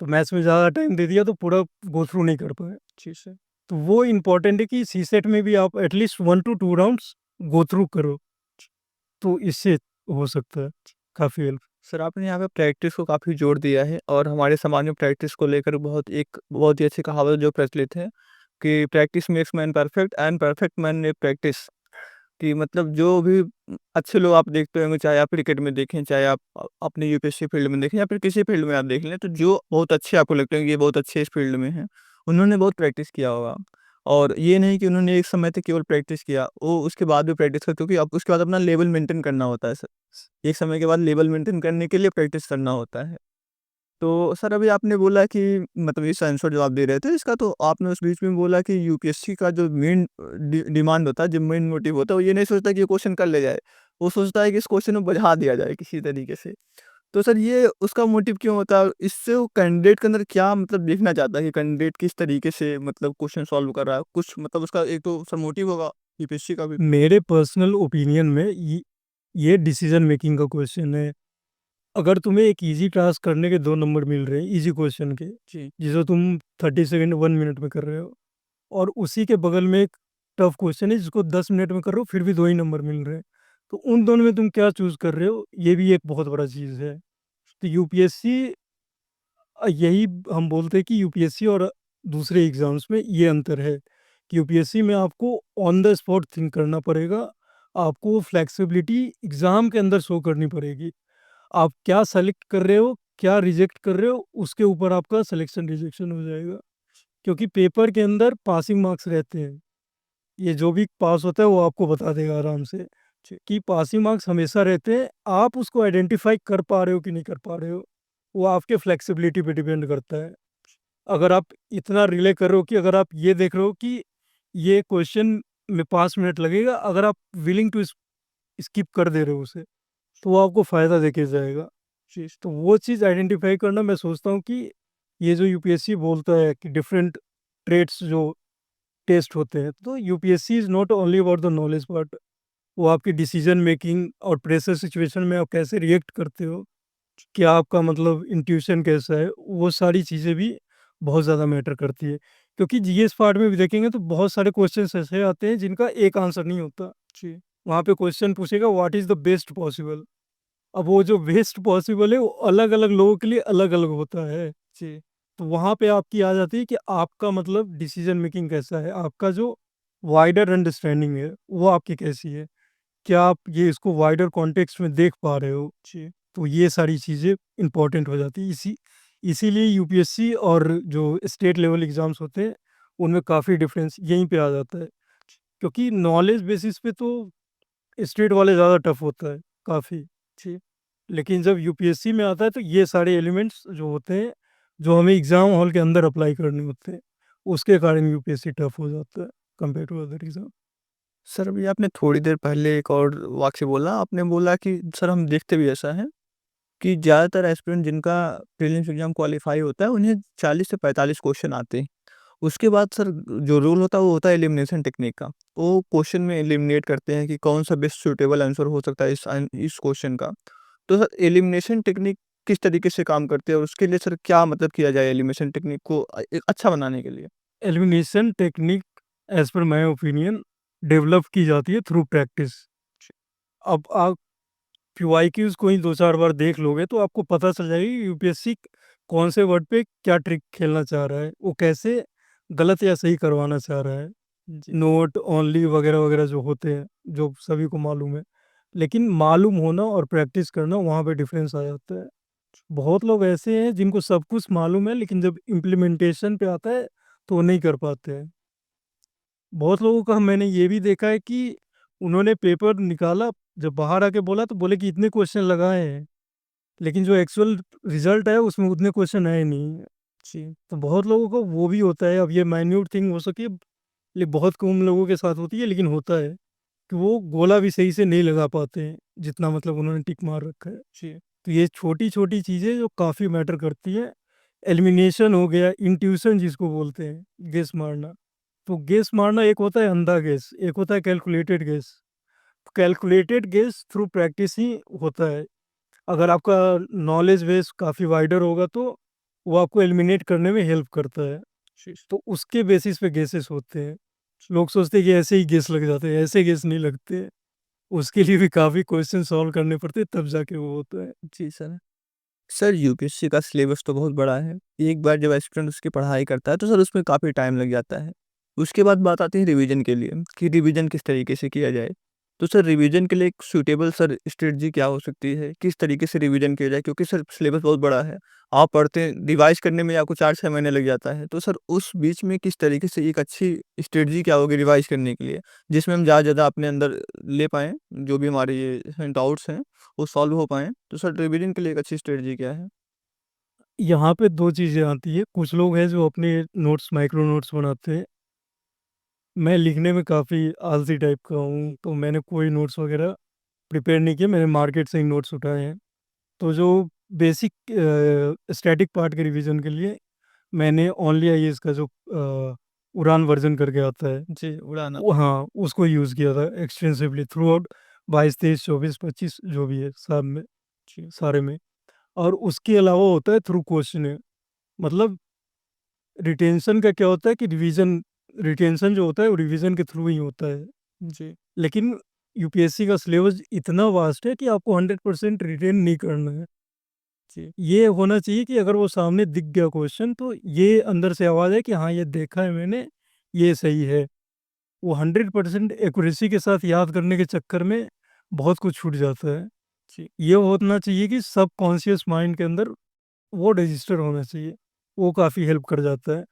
तो मैथ्स में ज़्यादा टाइम दे दिया तो पूरा गो थ्रू नहीं कर पाए अच्छे से। तो वो इम्पोर्टेंट है कि सीसेट में भी आप at least 1 to 2 rounds go through करो, तो इससे हो सकता है काफ़ी हेल्प। सर, आपने यहाँ पे प्रैक्टिस को काफ़ी जोर दिया है और हमारे समाज में प्रैक्टिस को लेकर बहुत ही अच्छी कहावत जो प्रचलित है कि practice makes man perfect and perfect man make practice. कि मतलब जो भी अच्छे लोग आप देखते होंगे, चाहे आप क्रिकेट में देखें, चाहे आप अपने यूपीएससी फील्ड में देखें या फिर किसी फील्ड में आप देख लें, तो जो बहुत अच्छे आपको लगते हैं कि ये बहुत अच्छे इस फील्ड में हैं, उन्होंने बहुत प्रैक्टिस किया होगा। और ये नहीं कि उन्होंने एक समय तक केवल प्रैक्टिस किया, वो उसके बाद भी प्रैक्टिस कर, क्योंकि अब उसके बाद अपना लेवल मेंटेन करना होता है सर। एक समय के बाद लेवल मेंटेन करने के लिए प्रैक्टिस करना होता है। तो सर, अभी आपने बोला कि मतलब इस आंसर जो आप दे रहे थे इसका, तो आपने उस बीच में बोला कि यूपीएससी का जो मेन डिमांड होता है, जो मेन मोटिव होता है, वो ये नहीं सोचता कि ये क्वेश्चन कर ले जाए, वो सोचता है कि इस क्वेश्चन में बुझा दिया जाए किसी तरीके से। तो सर, ये उसका मोटिव क्यों होता है? इससे वो कैंडिडेट के अंदर क्या मतलब देखना चाहता है कि कैंडिडेट किस तरीके से मतलब क्वेश्चन सॉल्व कर रहा है? कुछ मतलब उसका एक तो सर मोटिव होगा यूपीएससी का भी। मेरे पर्सनल ओपिनियन में ये डिसीजन मेकिंग का क्वेश्चन है। अगर तुम्हें एक ईजी टास्क करने के 2 नंबर मिल रहे हैं ईजी क्वेश्चन के, जी। जिसे तुम 30 सेकंड 1 मिनट में कर रहे हो, और उसी के बगल में एक टफ क्वेश्चन है जिसको 10 मिनट में कर रहे हो, फिर भी 2 ही नंबर मिल रहे हैं। तो उन दोनों में तुम क्या चूज़ कर रहे हो, ये भी एक बहुत बड़ा चीज़ है। तो यूपीएससी यही हम बोलते हैं कि यूपीएससी और दूसरे एग्ज़ाम्स में ये अंतर है कि यूपीएससी में आपको ऑन द स्पॉट थिंक करना पड़ेगा, आपको फ्लेक्सिबिलिटी एग्ज़ाम के अंदर शो करनी पड़ेगी। आप क्या सेलेक्ट कर रहे हो, क्या रिजेक्ट कर रहे हो, उसके ऊपर आपका सिलेक्शन रिजेक्शन हो जाएगा। क्योंकि पेपर के अंदर पासिंग मार्क्स रहते हैं। ये जो भी पास होता है वो आपको बता देगा आराम से कि पासिंग मार्क्स हमेशा रहते हैं। आप उसको आइडेंटिफाई कर पा रहे हो कि नहीं कर पा रहे हो, वो आपके फ्लेक्सिबिलिटी पे डिपेंड करता है। अगर आप इतना रिले कर रहे हो कि अगर आप ये देख रहे हो कि ये क्वेश्चन में 5 मिनट लगेगा, अगर आप विलिंग टू स्किप कर दे रहे हो उसे, तो वो आपको फ़ायदा देके जाएगा। चीज़ तो वो चीज़ आइडेंटिफाई करना, मैं सोचता हूँ कि ये जो यूपीएससी बोलता है कि डिफरेंट ट्रेड्स जो टेस्ट होते हैं, तो UPSC is not only about the knowledge part, वो आपकी डिसीजन मेकिंग और प्रेशर सिचुएशन में आप कैसे रिएक्ट करते हो, क्या आपका मतलब इंट्यूशन कैसा है, वो सारी चीज़ें भी बहुत ज़्यादा मैटर करती है। क्योंकि जीएस पार्ट में भी देखेंगे तो बहुत सारे क्वेश्चंस ऐसे आते हैं जिनका एक आंसर नहीं होता। जी, वहाँ पे क्वेश्चन पूछेगा what is the best possible. अब वो जो बेस्ट पॉसिबल है वो अलग-अलग लोगों के लिए अलग-अलग होता है। जी, तो वहाँ पे आपकी आ जाती है कि आपका मतलब डिसीजन मेकिंग कैसा है, आपका जो वाइडर अंडरस्टैंडिंग है, वो आपकी कैसी है? क्या आप ये इसको वाइडर कॉन्टेक्स्ट में देख पा रहे हो? जी, तो ये सारी चीज़ें इम्पोर्टेंट हो जाती है। इसीलिए यूपीएससी और जो स्टेट लेवल एग्ज़ाम्स होते हैं, उनमें काफ़ी डिफरेंस यहीं पे आ जाता है। क्योंकि नॉलेज बेसिस पे तो स्टेट वाले ज़्यादा टफ होता है, काफ़ी। जी, लेकिन जब यूपीएससी में आता है तो ये सारे एलिमेंट्स जो होते हैं, जो हमें एग्ज़ाम हॉल के अंदर अप्लाई करने होते हैं, उसके कारण यूपीएससी टफ हो जाता है compare to other exam. Sir, अभी आपने थोड़ी देर पहले एक और वाक्य बोला, आपने बोला कि सर हम देखते भी ऐसा है कि ज़्यादातर एस्पिरेंट जिनका प्रीलिम्स एग्ज़ाम क्वालीफाई होता है, उन्हें 40 से 45 क्वेश्चन आते हैं। उसके बाद सर जो रूल होता है वो होता है एलिमिनेशन टेक्निक का। वो क्वेश्चन में एलिमिनेट करते हैं कि कौन-सा बेस्ट सूटेबल आंसर हो सकता है इस क्वेश्चन का। तो सर एलिमिनेशन टेक्निक किस तरीके से काम करती है और उसके लिए सर क्या मतलब किया जाए एलिमिनेशन टेक्निक को अच्छा बनाने के लिए? Elimination technique as per my opinion develop की जाती है थ्रू प्रैक्टिस। अब आप क्यूआईक्यूज़ को ही 2-4 बार देख लोगे तो आपको पता चल जाएगा कि यूपीएससी कौन से वर्ड पे क्या ट्रिक खेलना चाह रहा है, वो कैसे गलत या सही करवाना चाह रहा है। जी। नोट, ओनली वगैरह-वगैरह जो होते हैं, जो सभी को मालूम है। लेकिन मालूम होना और प्रैक्टिस करना वहाँ पे डिफ़रेंस आ जाता है। बहुत लोग ऐसे हैं जिनको सब कुछ मालूम है लेकिन जब इम्प्लीमेंटेशन पे आता है तो वो नहीं कर पाते हैं। बहुत लोगों का मैंने ये भी देखा है कि उन्होंने पेपर निकाला, जब बाहर आके बोला तो बोले कि इतने क्वेश्चन लगाए हैं, लेकिन जो एक्चुअल रिज़ल्ट आया उसमें उतने क्वेश्चन आए नहीं। जी, तो बहुत लोगों को वो भी होता है। अब ये माइन्यूट थिंग हो सके ये बहुत कम लोगों के साथ होती है लेकिन होता है कि वो गोला भी सही से नहीं लगा पाते हैं, जितना मतलब उन्होंने टिक मार रखा है। जी, तो ये छोटी-छोटी चीज़ें जो काफ़ी मैटर करती हैं। एलिमिनेशन हो गया, इंट्यूशन जिसको बोलते हैं, गेस मारना। तो गेस मारना एक होता है अंधा गेस, एक होता है calculated guess. Calculated guess through practice ही होता है। अगर आपका नॉलेज बेस काफ़ी वाइडर होगा तो वो आपको एलिमिनेट करने में हेल्प करता है। तो उसके बेसिस पे गेसेस होते हैं। लोग सोचते हैं कि ऐसे ही गेस लग जाते हैं, ऐसे गेस नहीं लगते। उसके लिए भी काफ़ी क्वेश्चन सॉल्व करने पड़ते हैं तब जाके वो होता है। जी सर। सर यूपीएससी का सिलेबस तो बहुत बड़ा है। एक बार जब एस्पिरेंट उसकी पढ़ाई करता है तो सर उसमें काफ़ी टाइम लग जाता है। उसके बाद बात आती है रिवीजन के लिए कि रिवीजन किस तरीके से किया जाए। तो सर रिवीजन के लिए एक सूटेबल सर स्ट्रेटजी क्या हो सकती है? किस तरीके से रिवीजन किया जाए? क्योंकि सर सिलेबस बहुत बड़ा है। आप पढ़ते हैं रिवाइज़ करने में आपको 4-6 महीने लग जाता है। तो सर उस बीच में किस तरीके से एक अच्छी स्ट्रेटजी क्या होगी रिवाइज़ करने के लिए? जिसमें हम ज़्यादा से ज़्यादा अपने अंदर ले पाएँ, जो भी हमारे ये डाउट्स हैं, वो सॉल्व हो पाएँ। तो सर रिवीजन के लिए एक अच्छी स्ट्रेटजी क्या है? यहाँ पे 2 चीज़ें आती हैं। कुछ लोग हैं जो अपने नोट्स माइक्रो नोट्स बनाते हैं। मैं लिखने में काफ़ी आलसी टाइप का हूँ, तो मैंने कोई नोट्स वगैरह प्रिपेयर नहीं किए, मैंने मार्केट से ही नोट्स उठाए हैं। तो जो बेसिक स्टैटिक पार्ट के रिवीजन के लिए मैंने ओनली आईएएस का जो उड़ान वर्ज़न करके आता है, जी, उड़ाना। वो हाँ, उसको यूज़ किया था एक्सटेंसिवली थ्रू आउट 22, 23, 24, 25 जो भी है सब में, जी, सारे में। और उसके अलावा होता है थ्रू क्वेश्चन, मतलब रिटेंशन का क्या होता है कि रिटेंशन जो होता है वो रिवीजन के थ्रू ही होता है। जी। लेकिन यूपीएससी का सिलेबस इतना वास्ट है कि आपको 100% रिटेन नहीं करना है। जी। ये होना चाहिए कि अगर वो सामने दिख गया क्वेश्चन तो ये अंदर से आवाज़ है कि हाँ, ये देखा है मैंने, ये सही है। वो 100% एक्यूरेसी के साथ याद करने के चक्कर में बहुत कुछ छूट जाता है। जी। ये होना चाहिए कि सबकॉन्शियस माइंड के अंदर वो रजिस्टर होना चाहिए, वो काफ़ी हेल्प कर जाता है।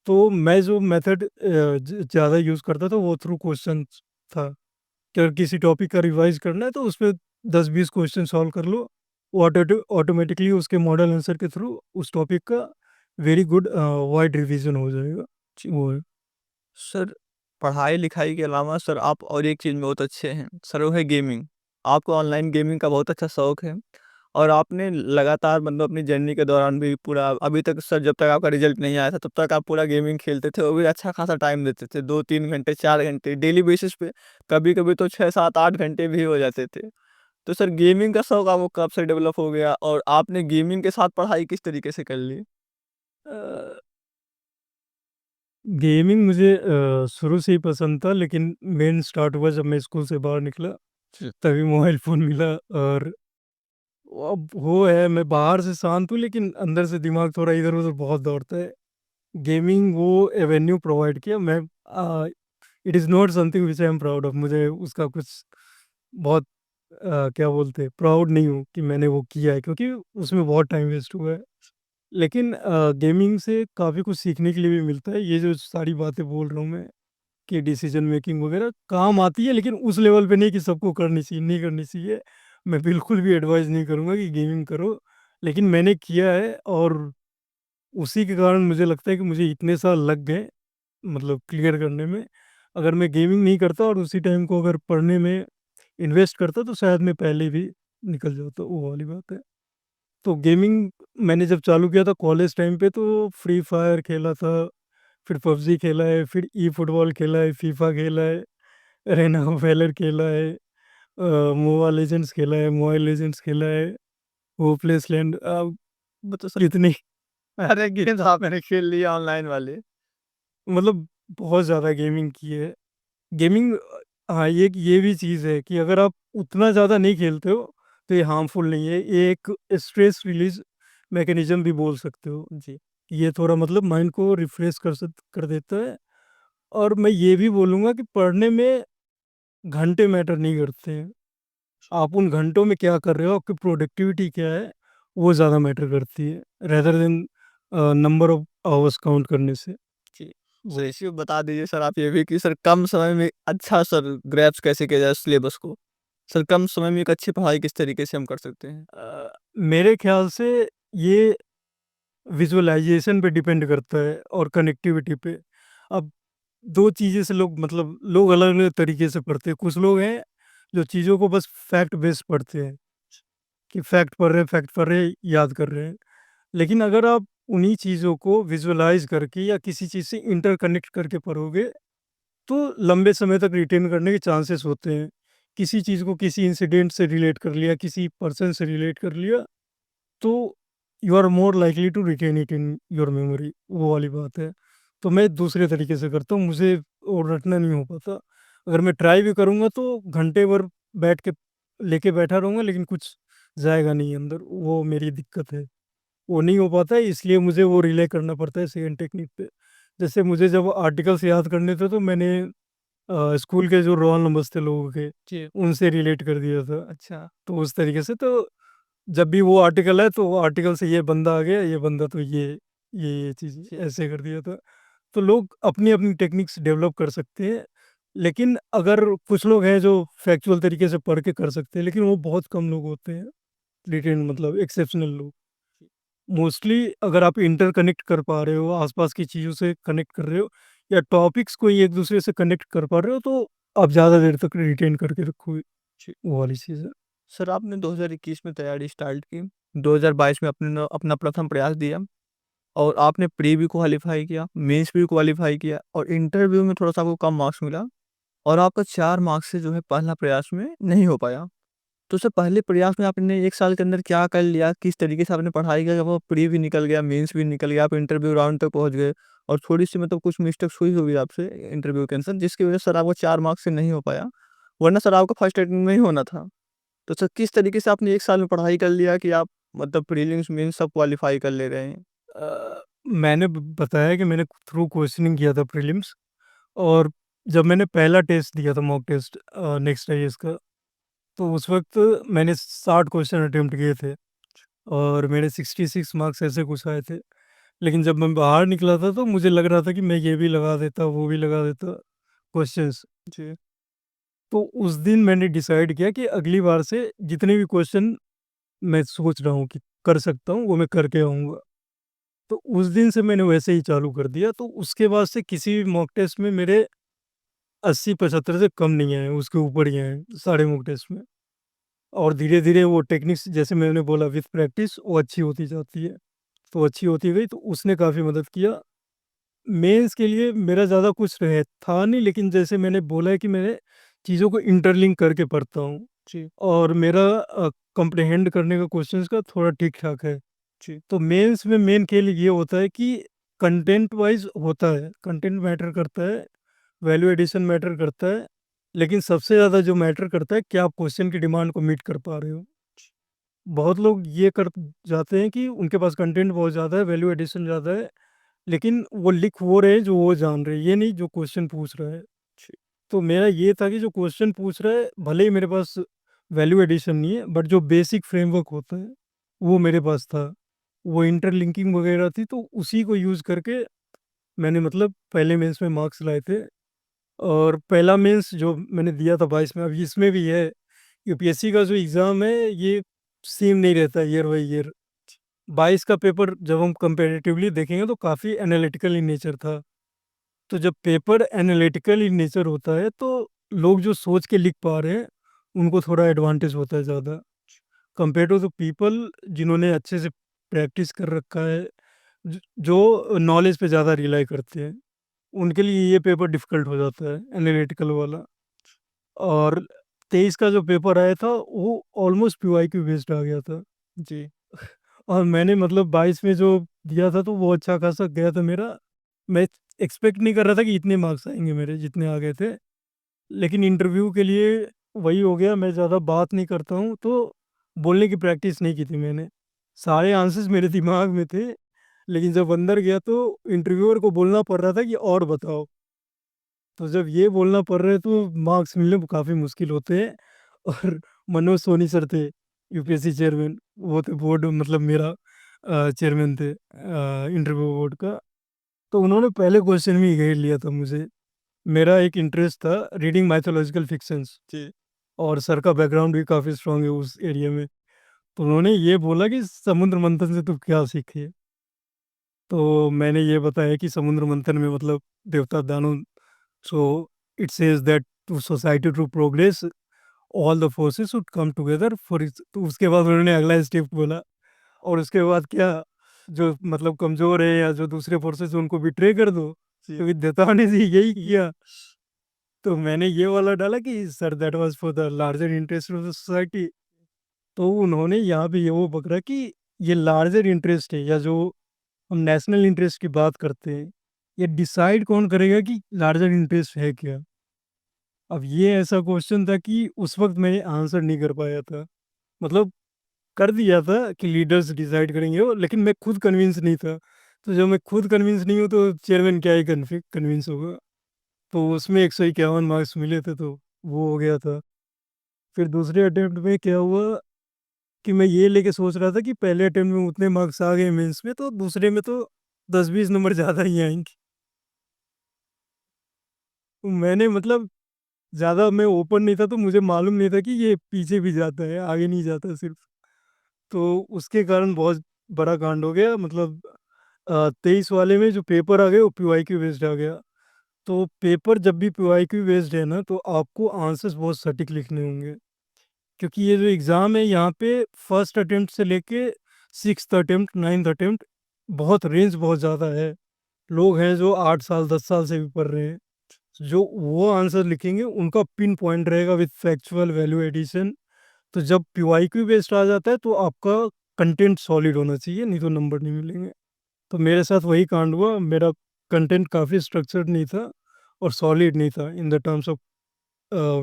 तो मैं जो मेथड ज़्यादा यूज़ करता था वो थ्रू क्वेश्चंस था, कि अगर किसी टॉपिक का रिवाइज़ करना है तो उसपे 10-20 क्वेश्चन सॉल्व कर लो, वो ऑटोमेटिकली उसके मॉडल आंसर के थ्रू उस टॉपिक का वेरी गुड वाइड रिवीजन हो जाएगा। जी, वो है। सर, पढ़ाई-लिखाई के अलावा सर आप और एक चीज़ में बहुत अच्छे हैं, सर वो है गेमिंग। आपको ऑनलाइन गेमिंग का बहुत अच्छा शौक है और आपने लगातार मतलब अपनी जर्नी के दौरान भी पूरा अभी तक सर जब तक आपका रिज़ल्ट नहीं आया था तब तक आप पूरा गेमिंग खेलते थे, वो भी अच्छा खासा टाइम देते थे, 2-3 घंटे, 4 घंटे डेली बेसिस पे, कभी-कभी तो 6, 7, 8 घंटे भी हो जाते थे। तो सर गेमिंग का शौक आपको कब से डेवलप हो गया और आपने गेमिंग के साथ पढ़ाई किस तरीके से कर ली? अ, गेमिंग मुझे शुरू से ही पसंद था लेकिन मेन स्टार्ट हुआ जब मैं स्कूल से बाहर निकला, तभी मोबाइल फ़ोन मिला। और अब वो है, मैं बाहर से शांत हूँ लेकिन अंदर से दिमाग थोड़ा इधर-उधर बहुत दौड़ता है। गेमिंग वो एवेन्यू प्रोवाइड किया। It is not something which I am proud of. मुझे उसका कुछ बहुत क्या बोलते हैं, प्राउड नहीं हूँ कि मैंने वो किया है क्योंकि उसमें बहुत टाइम वेस्ट हुआ है। लेकिन गेमिंग से काफ़ी कुछ सीखने के लिए भी मिलता है। ये जो सारी बातें बोल रहा हूँ मैं कि डिसीजन मेकिंग वगैरह काम आती है लेकिन उस लेवल पे नहीं कि सबको करनी चाहिए, नहीं करनी चाहिए। मैं बिल्कुल भी एडवाइस नहीं करूँगा कि गेमिंग करो, लेकिन मैंने किया है और उसी के कारण मुझे लगता है कि मुझे इतने साल लग गए मतलब क्लियर करने में। अगर मैं गेमिंग नहीं करता और उसी टाइम को अगर पढ़ने में इन्वेस्ट करता तो शायद मैं पहले भी निकल जाता, वो वाली बात है। तो गेमिंग मैंने जब चालू किया था कॉलेज टाइम पे तो फ्री फायर खेला था, फिर पबजी खेला है, फिर ई फुटबॉल खेला है, फीफा खेला है, रेना वैलर खेला है, मोबाइल लेजेंड्स खेला है, मोबाइल लेजेंड्स खेला है, होपलेस लैंड, मतलब सर इतने अरे गेम्स आप मैंने खेल लिए ऑनलाइन वाले। मतलब बहुत ज़्यादा गेमिंग की है। गेमिंग हाँ, ये भी चीज़ है कि अगर आप उतना ज़्यादा नहीं खेलते हो, तो ये हार्मफुल नहीं है। ये एक स्ट्रेस रिलीज़ मैकेनिज़्म भी बोल सकते हो। जी। ये थोड़ा मतलब माइंड को रिफ्रेश कर देता है। और मैं ये भी बोलूँगा कि पढ़ने में घंटे मैटर नहीं करते हैं। आप उन घंटों में क्या कर रहे हो, आपकी प्रोडक्टिविटी क्या है, वो ज़्यादा मैटर करती है, rather than number of hours count करने से। जी। वो सर इसी में बता दीजिए सर आप ये भी कि सर कम समय में अच्छा सर ग्रैब्स कैसे किया जाए सिलेबस को? सर कम समय में एक अच्छी पढ़ाई किस तरीके से हम कर सकते हैं? मेरे ख्याल से ये विजुअलाइज़ेशन पे डिपेंड करता है और कनेक्टिविटी पे। अब 2 चीज़ें से लोग अलग-अलग तरीके से पढ़ते हैं। कुछ लोग हैं, जो चीज़ों को बस फैक्ट बेस्ड पढ़ते हैं, कि फैक्ट पढ़ रहे हैं, याद कर रहे हैं। लेकिन अगर आप उन्हीं चीज़ों को विजुअलाइज़ करके या किसी चीज़ से इंटरकनेक्ट करके पढ़ोगे, तो लंबे समय तक रिटेन करने के चांसेस होते हैं। किसी चीज़ को किसी इंसिडेंट से रिलेट कर लिया, किसी पर्सन से रिलेट कर लिया, तो you are more likely to retain it in your memory, वो वाली बात है। तो मैं दूसरे तरीके से करता हूँ, मुझे वो रटना नहीं हो पाता। अगर मैं ट्राई भी करूँगा तो घंटे भर बैठ के लेके बैठा रहूँगा, लेकिन कुछ जाएगा नहीं अंदर, वो मेरी दिक्कत है। वो नहीं हो पाता है, इसलिए मुझे वो रिले करना पड़ता है सेकंड टेक्निक पे। जैसे मुझे जब आर्टिकल्स याद करने थे, तो मैंने स्कूल के जो रोल नंबर्स थे लोगों के, जी। उनसे रिलेट कर दिया था। अच्छा। तो उस तरीके से, तो जब भी वो आर्टिकल है, तो वो आर्टिकल से ये बंदा आ गया, ये बंदा तो ये चीज़ जी। ऐसे कर दिया था। तो लोग अपनी-अपनी टेक्निक्स डेवलप कर सकते हैं, लेकिन अगर कुछ लोग हैं जो फैक्चुअल तरीके से पढ़ के कर सकते हैं, लेकिन वो बहुत कम लोग होते हैं, रिटेन मतलब एक्सेप्शनल लोग। मोस्टली अगर आप इंटरकनेक्ट कर पा रहे हो, आसपास की चीज़ों से कनेक्ट कर रहे हो, या टॉपिक्स को एक दूसरे से कनेक्ट कर पा रहे हो, तो आप ज़्यादा देर तक रिटेन करके रखोगे। जी। वो वाली चीज़ है। सर आपने 2021 में तैयारी स्टार्ट की, 2022 में अपना प्रथम प्रयास दिया और आपने प्री भी क्वालीफाई किया, मेंस भी क्वालीफाई किया और इंटरव्यू में थोड़ा-सा आपको कम मार्क्स मिला और आपका 4 मार्क्स से जो है पहला प्रयास में नहीं हो पाया। तो सर पहले प्रयास में आपने 1 साल के अंदर क्या कर लिया? किस तरीके से आपने पढ़ाई किया? जब वो प्री भी निकल गया, मेंस भी निकल गया, आप इंटरव्यू राउंड तक पहुँच गए और थोड़ी-सी मतलब कुछ मिस्टेक्स हुई होगी आपसे इंटरव्यू के अंदर जिसकी वज़ह से सर आपको 4 मार्क्स से नहीं हो पाया, वरना सर आपका फर्स्ट अटेम्प्ट में ही होना था। तो सर किस तरीके से आपने 1 साल में पढ़ाई कर लिया कि आप मतलब प्रीलिम्स, मेंस सब क्वालीफाई कर ले रहे हैं? मैंने बताया कि मैंने थ्रू क्वेश्चनिंग किया था प्रीलिम्स, और जब मैंने पहला टेस्ट दिया था, मॉक टेस्ट नेक्स्ट आईएएस का, तो उस वक्त मैंने 60 क्वेश्चन अटेम्प्ट किए थे, और मेरे 66 मार्क्स ऐसे कुछ आए थे। लेकिन जब मैं बाहर निकला था, तो मुझे लग रहा था कि मैं ये भी लगा देता, वो भी लगा देता क्वेश्चंस। जी। तो उस दिन मैंने डिसाइड किया कि अगली बार से जितने भी क्वेश्चन मैं सोच रहा हूँ कि कर सकता हूँ, वो मैं करके आऊँगा। तो उस दिन से मैंने वैसे ही चालू कर दिया, तो उसके बाद से किसी भी मॉक टेस्ट में मेरे 80-75 से कम नहीं आए, उसके ऊपर ही आए सारे मॉक टेस्ट में। और धीरे-धीरे वो टेक्निक्स, जैसे मैंने बोला, विथ प्रैक्टिस वो अच्छी होती जाती है। तो अच्छी होती गई, तो उसने काफ़ी मदद किया। मेंस के लिए मेरा ज़्यादा कुछ रहे था नहीं, लेकिन जैसे मैंने बोला है कि मैंने चीज़ों को इंटरलिंक करके पढ़ता हूँ, जी। और मेरा कॉम्प्रिहेंड करने का क्वेश्चंस का थोड़ा ठीक-ठाक है। जी। तो मेंस में मेन खेल ये होता है कि कंटेंट वाइज़ होता है, कंटेंट मैटर करता है, वैल्यू एडिशन मैटर करता है, लेकिन सबसे ज़्यादा जो मैटर करता है, क्या आप क्वेश्चन की डिमांड को मीट कर पा रहे हो। बहुत लोग ये कर जाते हैं कि उनके पास कंटेंट बहुत ज़्यादा है, वैल्यू एडिशन ज़्यादा है, लेकिन वो लिख वो रहे हैं जो वो जान रहे हैं, ये नहीं जो क्वेश्चन पूछ रहा है। तो मेरा ये था कि जो क्वेश्चन पूछ रहा है, भले ही मेरे पास वैल्यू एडिशन नहीं है, बट जो बेसिक फ्रेमवर्क होता है, वो मेरे पास था। वो इंटरलिंकिंग वगैरह थी, तो उसी को यूज़ करके मैंने मतलब पहले मेंस में मार्क्स लाए थे। और पहला मेंस जो मैंने दिया था 22 में, अभी इसमें भी है, यूपीएससी का जो एग्ज़ाम है, ये सेम नहीं रहता ईयर बाय ईयर। 22 का पेपर जब हम कंपैरेटिवली देखेंगे, तो काफ़ी एनालिटिकल इन नेचर था। तो जब पेपर एनालिटिकल इन नेचर होता है, तो लोग जो सोच के लिख पा रहे हैं, उनको थोड़ा एडवांटेज होता है ज़्यादा, कंपेयर टू द पीपल जिन्होंने अच्छे से प्रैक्टिस कर रखा है, जो नॉलेज पे ज़्यादा रिलाई करते हैं। उनके लिए ये पेपर डिफ़िकल्ट हो जाता है, एनालिटिकल वाला। और 23 का जो पेपर आया था, वो ऑलमोस्ट पीवाईक्यू बेस्ड आ गया था। जी। और मैंने मतलब 22 में जो दिया था, तो वो अच्छा खासा गया था मेरा। मैं एक्सपेक्ट नहीं कर रहा था कि इतने मार्क्स आएँगे मेरे, जितने आ गए थे। लेकिन इंटरव्यू के लिए वही हो गया, मैं ज़्यादा बात नहीं करता हूँ, तो बोलने की प्रैक्टिस नहीं की थी मैंने। सारे आंसर्स मेरे दिमाग में थे, लेकिन जब अंदर गया तो इंटरव्यूअर को बोलना पड़ रहा था कि और बताओ। तो जब ये बोलना पड़ रहा है तो मार्क्स मिलने काफ़ी मुश्किल होते हैं। और मनोज सोनी सर थे, यूपीएससी चेयरमैन, वो थे बोर्ड, मतलब मेरा चेयरमैन थे इंटरव्यू बोर्ड का। तो उन्होंने पहले क्वेश्चन में ही घेर लिया था मुझे। मेरा एक इंटरेस्ट था रीडिंग माइथोलॉजिकल फिक्शंस, जी। और सर का बैकग्राउंड भी काफ़ी स्ट्रांग है उस एरिया में। तो उन्होंने ये बोला कि समुद्र मंथन से तू क्या सीखे? तो मैंने ये बताया कि समुद्र मंथन में मतलब देवता दानव, so it says that to society to progress all the forces should come together for its. तो उसके बाद उन्होंने अगला स्टेप बोला, और उसके बाद क्या, जो मतलब कमज़ोर है या जो दूसरे फोर्सेस उनको बिट्रे कर दो, जी। क्योंकि देवताओं ने भी यही किया। तो मैंने ये वाला डाला कि sir that was for the larger interest of the society. तो उन्होंने यहाँ पे ये वो पकड़ा कि ये लार्जर इंटरेस्ट है, या जो हम नेशनल इंटरेस्ट की बात करते हैं, ये डिसाइड कौन करेगा कि लार्जर इंटरेस्ट है क्या? अब ये ऐसा क्वेश्चन था कि उस वक़्त मैंने आंसर नहीं कर पाया था। मतलब कर दिया था कि लीडर्स डिसाइड करेंगे वो, लेकिन मैं खुद कन्विंस नहीं था। तो जब मैं खुद कन्विंस नहीं हूँ तो चेयरमैन क्या ही कन्विंस होगा। तो उसमें 151 मार्क्स मिले थे, तो वो हो गया था। फिर दूसरे अटेम्प्ट में क्या हुआ कि मैं ये लेके सोच रहा था कि पहले अटेम्प्ट में उतने मार्क्स आ गए मेंस में, तो दूसरे में तो 10-20 नंबर ज़्यादा ही आएँगे। तो मैंने मतलब ज़्यादा मैं ओपन नहीं था, तो मुझे मालूम नहीं था कि ये पीछे भी जाता है, आगे नहीं जाता सिर्फ़। तो उसके कारण बहुत बड़ा कांड हो गया। मतलब 23 वाले में जो पेपर आ गए वो पीवाईक्यू बेस्ड आ गया। तो पेपर जब भी पीवाईक्यू बेस्ड है ना, तो आपको आंसर्स बहुत सटीक लिखने होंगे। क्योंकि ये जो एग्ज़ाम है यहाँ पे फर्स्ट अटेम्प्ट से लेके 6th अटेम्प्ट, 9th अटेम्प्ट, बहुत रेंज बहुत ज़्यादा है। लोग हैं जो 8 साल 10 साल से भी पढ़ रहे हैं। जो वो आंसर लिखेंगे उनका पिन पॉइंट रहेगा विद फैक्चुअल वैल्यू एडिशन। तो जब पीवाईक्यू बेस्ड आ जाता है तो आपका कंटेंट सॉलिड होना चाहिए, नहीं तो नंबर नहीं मिलेंगे। तो मेरे साथ वही कांड हुआ। मेरा कंटेंट काफ़ी स्ट्रक्चर्ड नहीं था और सॉलिड नहीं था in the terms of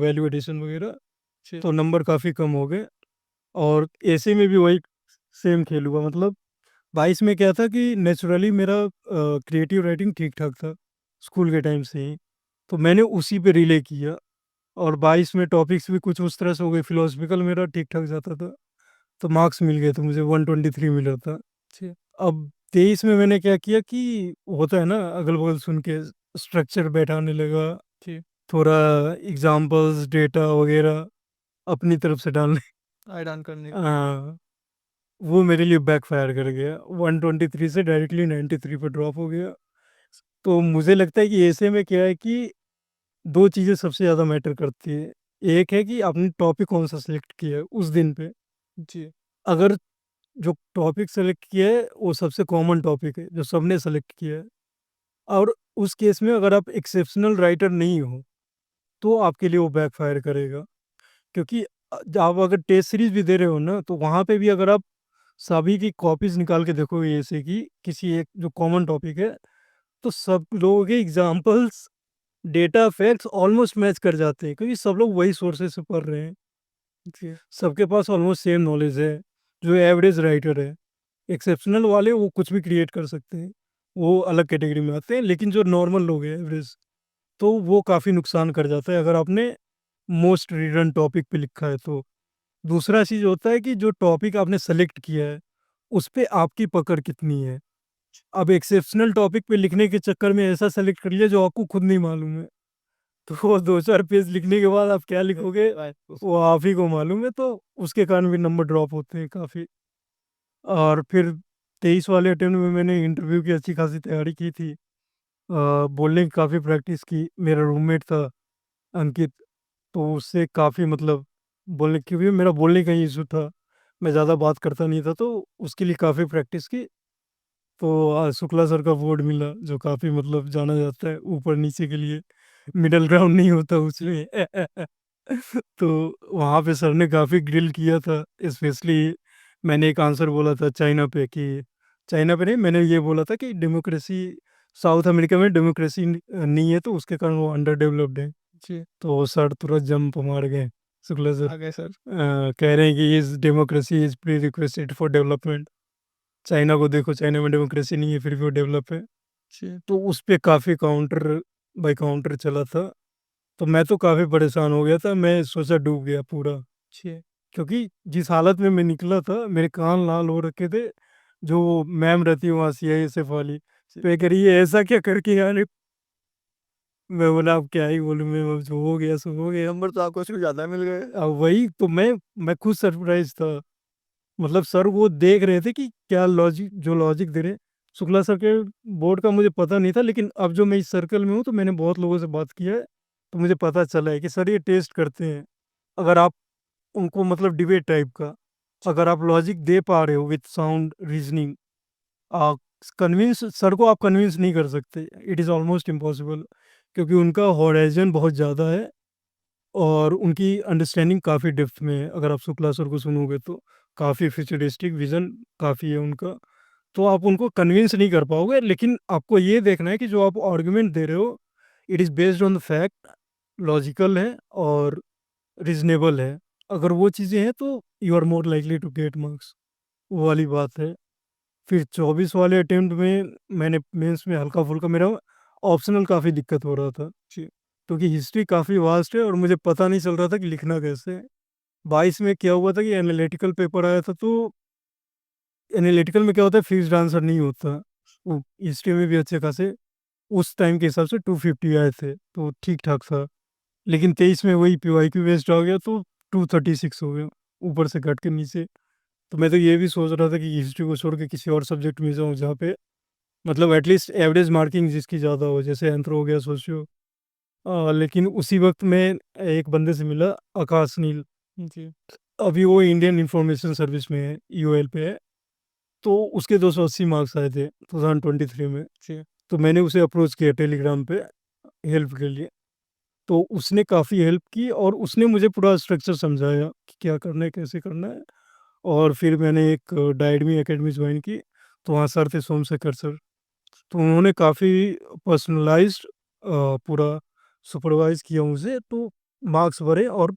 value addition वगैरह। जी। तो नंबर काफ़ी कम हो गए। और ऐसे में भी वही सेम खेल हुआ। मतलब 22 में क्या था कि नेचुरली मेरा क्रिएटिव राइटिंग ठीक-ठाक था, स्कूल के टाइम से ही। तो मैंने उसी पे रिले किया, और 22 में टॉपिक्स भी कुछ उस तरह से हो गए, फिलोसॉफिकल मेरा ठीक-ठाक जाता था, तो मार्क्स मिल गए थे मुझे, 123 मिला था। जी। अब 23 में मैंने क्या किया कि होता है ना अगल-बगल सुन के स्ट्रक्चर बैठाने लगा, जी। थोड़ा एग्ज़ाम्पल्स, डेटा वगैरह अपनी तरफ से डालने। ऐड ऑन करने का। हाँ, वो मेरे लिए बैकफ़ायर कर गया। 123 से डायरेक्टली 93 पे ड्रॉप हो गया। तो मुझे लगता है कि ऐसे में क्या है कि 2 चीज़ें सबसे ज़्यादा मैटर करती है। एक है कि आपने टॉपिक कौन-सा सेलेक्ट किया है उस दिन पे। जी। अगर जो टॉपिक सेलेक्ट किया है वो सबसे कॉमन टॉपिक है, जो सबने सेलेक्ट किया है, और उस केस में अगर आप एक्सेप्शनल राइटर नहीं हो, तो आपके लिए वो बैकफ़ायर करेगा। क्योंकि आप अगर टेस्ट सीरीज़ भी दे रहे हो ना, तो वहाँ पे भी अगर आप सभी की कॉपीज़ निकाल के देखोगे ऐसे की, किसी एक जो कॉमन टॉपिक है, तो सब लोगों के examples, data, facts almost match कर जाते हैं, क्योंकि सब लोग वही सोर्सेज़ से पढ़ रहे हैं। जी। सबके पास ऑलमोस्ट सेम नॉलेज है। जो एवरेज राइटर है, एक्सेप्शनल वाले वो कुछ भी क्रिएट कर सकते हैं, वो अलग कैटेगरी में आते हैं, लेकिन जो नॉर्मल लोग हैं एवरेज, तो वो काफ़ी नुकसान कर जाता है अगर आपने मोस्ट रीडन टॉपिक पे लिखा है तो। दूसरा चीज़ होता है कि जो टॉपिक आपने सेलेक्ट किया है, उस पे आपकी पकड़ कितनी है। अब एक्सेप्शनल टॉपिक पे लिखने के चक्कर में ऐसा सेलेक्ट कर लिया जो आपको खुद नहीं मालूम है, तो वो 2-4 पेज लिखने के बाद आप क्या लिखोगे, वो आप ही को मालूम है, तो उसके कारण भी नंबर ड्रॉप होते हैं काफ़ी। और फिर 23 वाले अटेम्प्ट में मैंने इंटरव्यू की अच्छी खासी तैयारी की थी। बोलने की काफ़ी प्रैक्टिस की। मेरा रूममेट था अंकित, तो उससे काफ़ी मतलब बोलने, क्योंकि मेरा बोलने का ही इशू था, मैं ज़्यादा बात करता नहीं था, तो उसके लिए काफ़ी प्रैक्टिस की। तो शुक्ला सर का बोर्ड मिला, जो काफ़ी मतलब जाना जाता है ऊपर-नीचे के लिए, मिडल ग्राउंड नहीं होता उसमें। तो वहाँ पे सर ने काफ़ी ग्रिल किया था, स्पेशली मैंने एक आंसर बोला था चाइना पे कि चाइना पे नहीं, मैंने ये बोला था कि डेमोक्रेसी साउथ अमेरिका में डेमोक्रेसी नहीं है, तो उसके कारण वो अंडर डेवलप्ड है। जी। तो सर तुरंत जंप मार गए, शुक्ला सर। आ गए सर। कह रहे हैं कि is democracy is prerequisite for development. China को देखो, चाइना में डेमोक्रेसी नहीं है, फिर भी वो डेवलप है। जी। तो उस पे काफ़ी काउंटर बाय काउंटर चला था। तो मैं तो काफ़ी परेशान हो गया था, मैं सोचा डूब गया पूरा। जी। क्योंकि जिस हालत में मैं निकला था, मेरे कान लाल हो रखे थे। जो मैम रहती है वहाँ सीआईएसएफ वाली, तो ये कह रही है ऐसा क्या करके आने। मैं बोला अब क्या ही बोलूँ मैं, अब जो हो गया सो हो गया। नंबर तो आपको उसमें ज़्यादा मिल गए। अब वही तो मैं खुद सरप्राइज़ था। मतलब सर वो देख रहे थे कि क्या लॉजिक दे रहे हैं। शुक्ला सर के बोर्ड का मुझे पता नहीं था, लेकिन अब जो मैं इस सर्कल में हूँ तो मैंने बहुत लोगों से बात किया है, तो मुझे पता चला है कि सर ये टेस्ट करते हैं। अगर आप उनको मतलब डिबेट टाइप का, अगर आप लॉजिक दे पा रहे हो with sound reasoning, convince sir को आप कन्विंस नहीं कर सकते, इट इज़ ऑलमोस्ट इम्पॉसिबल, क्योंकि उनका हॉराइजन बहुत ज़्यादा है और उनकी अंडरस्टैंडिंग काफ़ी डेप्थ में है। अगर आप शुक्ला सर को सुनोगे तो काफ़ी फ्यूचरिस्टिक विज़न काफ़ी है उनका। तो आप उनको कन्विंस नहीं कर पाओगे, लेकिन आपको ये देखना है कि जो आप आर्गुमेंट दे रहे हो, it is based on the fact, logical है और रीज़नेबल है। अगर वो चीज़ें हैं तो you are more likely to get marks, वो वाली बात है। फिर 24 वाले अटेम्प्ट में मैंने मेंस में हल्का-फुल्का मेरा ऑप्शनल काफ़ी दिक्कत हो रहा था। जी। क्योंकि हिस्ट्री काफ़ी वास्ट है और मुझे पता नहीं चल रहा था कि लिखना कैसे है। 22 में क्या हुआ था कि एनालिटिकल पेपर आया था, तो एनालिटिकल में क्या होता है, फिक्स्ड आंसर नहीं होता। वो हिस्ट्री में भी अच्छे खासे उस टाइम के हिसाब से 250 आए थे, तो ठीक-ठाक था। लेकिन 23 में वही पीवाईक्यू बेस्ड आ गया तो 236 हो गया, ऊपर से कट के नीचे। तो मैं तो ये भी सोच रहा था कि हिस्ट्री को छोड़ के किसी और सब्जेक्ट में जाऊँ जहाँ पे मतलब एटलीस्ट एवरेज मार्किंग जिसकी ज़्यादा हो, जैसे एंथ्रो हो गया, सोशियो। लेकिन उसी वक़्त मैं एक बंदे से मिला, आकाश नील। जी। अभी वो इंडियन इन्फॉर्मेशन सर्विस में है, ईओएल पे है। तो उसके 280 मार्क्स आए थे 2023 में। जी। तो मैंने उसे अप्रोच किया टेलीग्राम पे हेल्प के लिए। तो उसने काफ़ी हेल्प की और उसने मुझे पूरा स्ट्रक्चर समझाया कि क्या करना है, कैसे करना है। और फिर मैंने एक डायडमी एकेडमी जॉइन की, तो वहाँ सर थे सोमशेखर सर। तो उन्होंने काफ़ी पर्सनलाइज़्ड पूरा सुपरवाइज़ किया मुझे, तो मार्क्स बढ़े और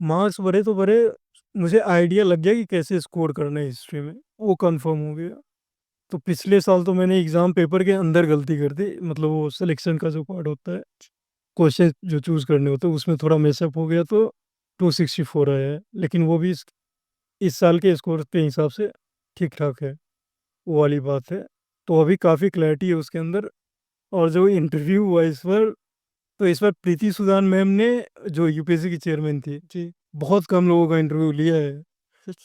मार्क्स बढ़े तो बढ़े, मुझे आइडिया लग गया कि कैसे स्कोर करना है हिस्ट्री में, वो कन्फर्म हो गया। तो पिछले साल तो मैंने एग्ज़ाम पेपर के अंदर गलती कर दी, मतलब वो सिलेक्शन का जो पार्ट होता है, क्वेश्चन जो चूज़ करने होते हैं उसमें थोड़ा मिसअप हो गया, तो 264 आया है। लेकिन वो भी इस साल के स्कोर के हिसाब से ठीक-ठाक है, वो वाली बात है। तो अभी काफ़ी क्लैरिटी है उसके अंदर। और जो इंटरव्यू हुआ इस बार, तो इस बार प्रीति सूदान मैम ने, जो यूपीएससी की चेयरमैन थी, जी, बहुत कम लोगों का इंटरव्यू लिया है।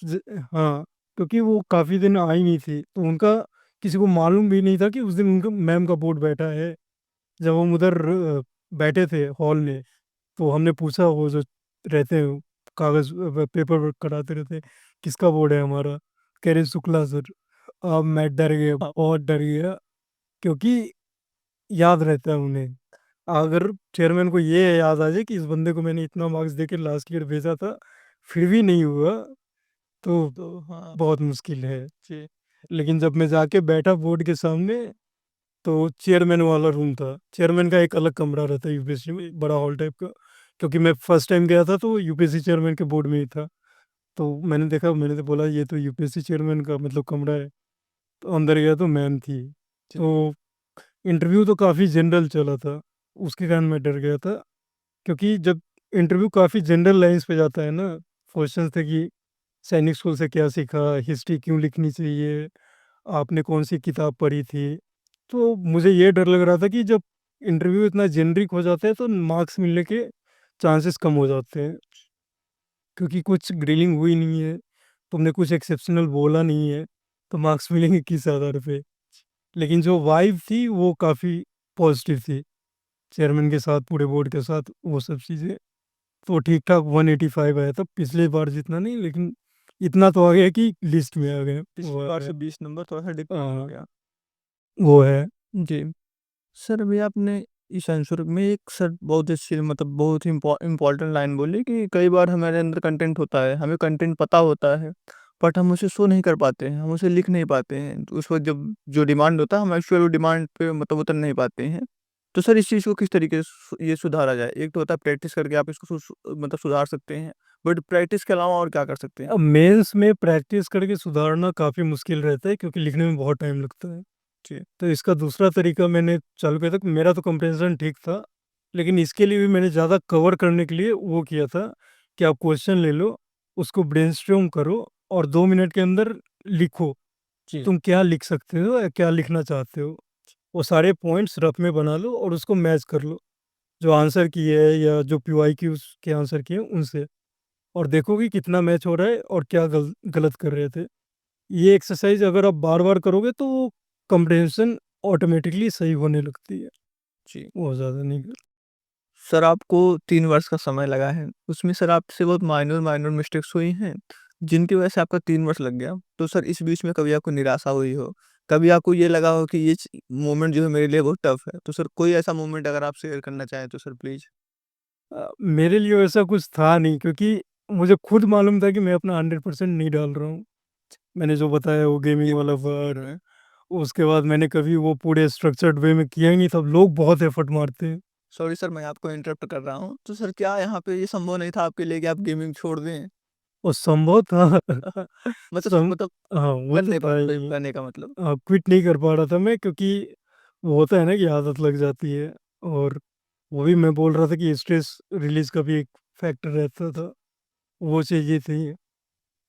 ज हाँ, क्योंकि वो काफ़ी दिन आई नहीं थी, तो उनका किसी को मालूम भी नहीं था कि उस दिन उनका मैम का बोर्ड बैठा है। जब हम उधर बैठे थे हॉल में, तो हमने पूछा, वो जो रहते हैं कागज़ पेपर वर्क कराते रहते हैं, किसका बोर्ड है हमारा? कह रहे शुक्ला सर। अब मैं डर गया, बहुत डर गया, क्योंकि याद रहता है उन्हें। अगर चेयरमैन को ये याद आ जाए कि इस बंदे को मैंने इतना मार्क्स देके लास्ट ईयर भेजा था, फिर भी नहीं हुआ, तो हाँ। बहुत मुश्किल है। जी। लेकिन जब मैं जाके बैठा बोर्ड के सामने, तो चेयरमैन वाला रूम था। चेयरमैन का एक अलग कमरा रहता है यूपीएससी में, बड़ा हॉल टाइप का। क्योंकि मैं फर्स्ट टाइम गया था तो यूपीएससी चेयरमैन के बोर्ड में ही था। तो मैंने देखा, मैंने तो बोला ये तो यूपीएससी चेयरमैन का मतलब कमरा है। तो अंदर गया तो मैम थी। तो इंटरव्यू तो काफ़ी जनरल चला था, उसके कारण मैं डर गया था। क्योंकि जब इंटरव्यू काफ़ी जनरल लाइन्स पे जाता है ना, क्वेश्चंस थे कि सैनिक स्कूल से क्या सीखा, हिस्ट्री क्यों लिखनी चाहिए, आपने कौन-सी किताब पढ़ी थी? तो मुझे ये डर लग रहा था कि जब इंटरव्यू इतना जेनरिक हो जाता है तो मार्क्स मिलने के चांसेस कम हो जाते हैं। क्योंकि कुछ ग्रिलिंग हुई नहीं है, तुमने कुछ एक्सेप्शनल बोला नहीं है, तो मार्क्स मिलेंगे किस आधार पे? लेकिन जो वाइब थी वो काफ़ी पॉजिटिव थी, चेयरमैन के साथ, पूरे बोर्ड के साथ, वो सब चीज़ें। तो ठीक-ठाक 185 आया था, पिछली बार जितना नहीं, लेकिन इतना तो आ गया कि लिस्ट में आ गए। इस वो आ बार गया। से 20 नंबर थोड़ा-सा डिफरेंट हो हाँ। गया। वो है। जी। सर अभी आपने इस आंसर में एक सर बहुत अच्छी मतलब बहुत ही इम्पोर्टेंट लाइन बोली कि कई बार हमारे अंदर कंटेंट होता है, हमें कंटेंट पता होता है, बट हम उसे शो नहीं कर पाते हैं, हम उसे लिख नहीं पाते हैं। तो उस वक़्त जब जो डिमांड होता है हम एक्चुअल डिमांड पे मतलब उतर नहीं पाते हैं। तो सर इस चीज़ को किस तरीके से ये सुधारा जाए? एक तो होता है प्रैक्टिस करके आप इसको मतलब सुधार सकते हैं, बट प्रैक्टिस के अलावा और क्या कर सकते हैं? अब मेंस में प्रैक्टिस करके सुधारना काफ़ी मुश्किल रहता है क्योंकि लिखने में बहुत टाइम लगता है। जी, तो इसका दूसरा तरीका मैंने चालू किया था कि मेरा तो कंप्रेhension ठीक था, लेकिन इसके लिए भी मैंने ज़्यादा कवर करने के लिए वो किया था कि आप क्वेश्चन ले लो, उसको ब्रेनस्टॉर्म करो और 2 मिनट के अंदर लिखो। जी, तुम क्या लिख सकते हो या क्या लिखना चाहते हो? वो सारे पॉइंट्स रफ में बना लो और उसको मैच कर लो, जो आंसर की है या जो पीवाईक्यूज़ के आंसर किए हैं उनसे, और देखो कि कितना मैच हो रहा है और क्या गलत कर रहे थे। ये एक्सरसाइज़ अगर आप बार-बार करोगे तो कंप्रिहेंशन ऑटोमैटिकली सही होने लगती है, जी। बहुत ज़्यादा नहीं। सर आपको 3 वर्ष का समय लगा है, उसमें सर आपसे बहुत माइनर मिस्टेक्स हुई हैं, जिनकी वजह से आपका 3 वर्ष लग गया। तो सर इस बीच में कभी आपको निराशा हुई हो, कभी आपको ये लगा हो कि ये मोमेंट जो है मेरे लिए बहुत टफ है, तो सर कोई ऐसा मोमेंट अगर आप शेयर करना चाहें तो सर प्लीज़? मेरे लिए वैसा कुछ था नहीं क्योंकि मुझे खुद मालूम था कि मैं अपना 100% नहीं डाल रहा हूँ। मैंने जो बताया वो गेमिंग वाला पार्ट है, उसके बाद मैंने कभी वो पूरे स्ट्रक्चर्ड वे में किया ही नहीं था। लोग बहुत एफर्ट मारते हैं सॉरी सर मैं आपको इंटरप्ट कर रहा हूँ, तो सर क्या यहाँ पे ये संभव नहीं था आपके लिए कि आप गेमिंग छोड़ दें? और संभव था। सम मतलब हाँ, वो कर तो नहीं पा था रहे ही। कहने का मतलब। क्विट नहीं कर पा रहा था मैं क्योंकि वो होता है ना कि आदत लग जाती है, और वो भी मैं बोल रहा था कि स्ट्रेस रिलीज़ का भी एक फैक्टर रहता था, वो चीज़ें थी।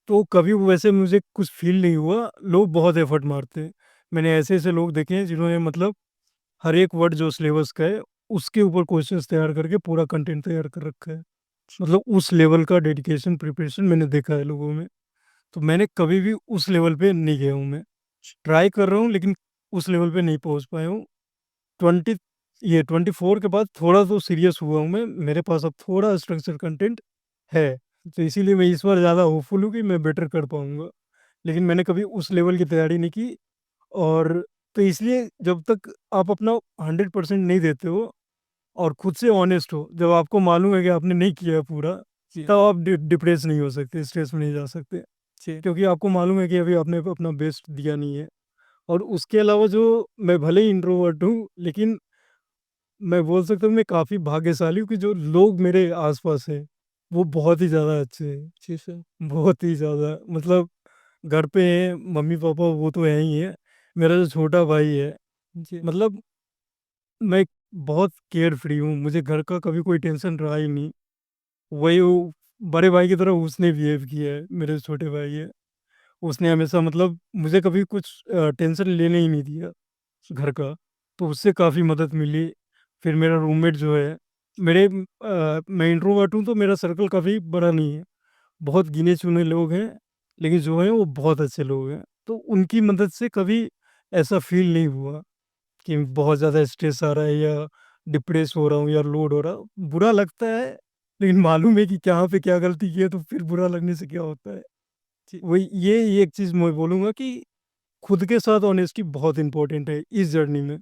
तो कभी वैसे मुझे कुछ फ़ील नहीं हुआ, लोग बहुत एफ़र्ट मारते हैं। मैंने ऐसे-ऐसे लोग देखे हैं जिन्होंने मतलब हर एक वर्ड जो सिलेबस का है, उसके ऊपर क्वेश्चंस तैयार करके पूरा कंटेंट तैयार कर रखा है। मतलब उस लेवल का डेडिकेशन, प्रिपरेशन मैंने देखा है लोगों में। तो मैंने कभी भी उस लेवल पे नहीं गया हूँ मैं। ट्राई कर रहा हूँ लेकिन उस लेवल पे नहीं पहुँच पाया हूँ। 20 ये 24 के बाद थोड़ा तो सीरियस हुआ हूँ मैं। मेरे पास अब थोड़ा स्ट्रक्चर कंटेंट है। तो इसीलिए मैं इस बार ज़्यादा होपफुल हूँ कि मैं बेटर कर पाऊँगा। लेकिन मैंने कभी उस लेवल की तैयारी नहीं की, और तो इसलिए जब तक आप अपना 100% नहीं देते हो और खुद से ऑनेस्ट हो, जब आपको मालूम है कि आपने नहीं किया है पूरा, जी, तब आप डिप्रेस नहीं हो सकते, स्ट्रेस में नहीं जा सकते। जी, क्योंकि आपको मालूम है कि अभी आपने अपना बेस्ट दिया नहीं है। और उसके अलावा जो मैं भले ही इंट्रोवर्ट हूँ, लेकिन मैं बोल सकता हूँ मैं काफ़ी भाग्यशाली हूँ कि जो लोग मेरे आस-पास हैं, वो बहुत ही ज़्यादा अच्छे हैं। जी सर। बहुत ही ज़्यादा मतलब घर पे हैं, मम्मी-पापा वो तो हैं ही हैं। मेरा जो छोटा भाई है, जी, मतलब मैं बहुत केयर फ्री हूँ, मुझे घर का कभी कोई टेंशन रहा ही नहीं। वही वो बड़े भाई की तरह उसने बिहेव किया है, मेरे जो छोटे भाई है। उसने हमेशा मतलब मुझे कभी कुछ टेंशन लेने ही नहीं दिया घर का, तो उससे काफ़ी मदद मिली। फिर मेरा रूममेट जो है, मैं इंट्रोवर्ट हूँ तो मेरा सर्कल काफ़ी बड़ा नहीं है, बहुत गिने-चुने लोग हैं, लेकिन जो हैं वो बहुत अच्छे लोग हैं। तो उनकी मदद से कभी ऐसा फ़ील नहीं हुआ कि बहुत ज़्यादा स्ट्रेस आ रहा है या डिप्रेस हो रहा हूँ या लोड हो रहा हूँ। बुरा लगता है, लेकिन मालूम है कि कहाँ पे क्या गलती की है, तो फिर बुरा लगने से क्या होता है। जी, वही ये एक चीज़ मैं बोलूँगा कि खुद के साथ ऑनेस्टी बहुत इम्पोर्टेंट है इस जर्नी में।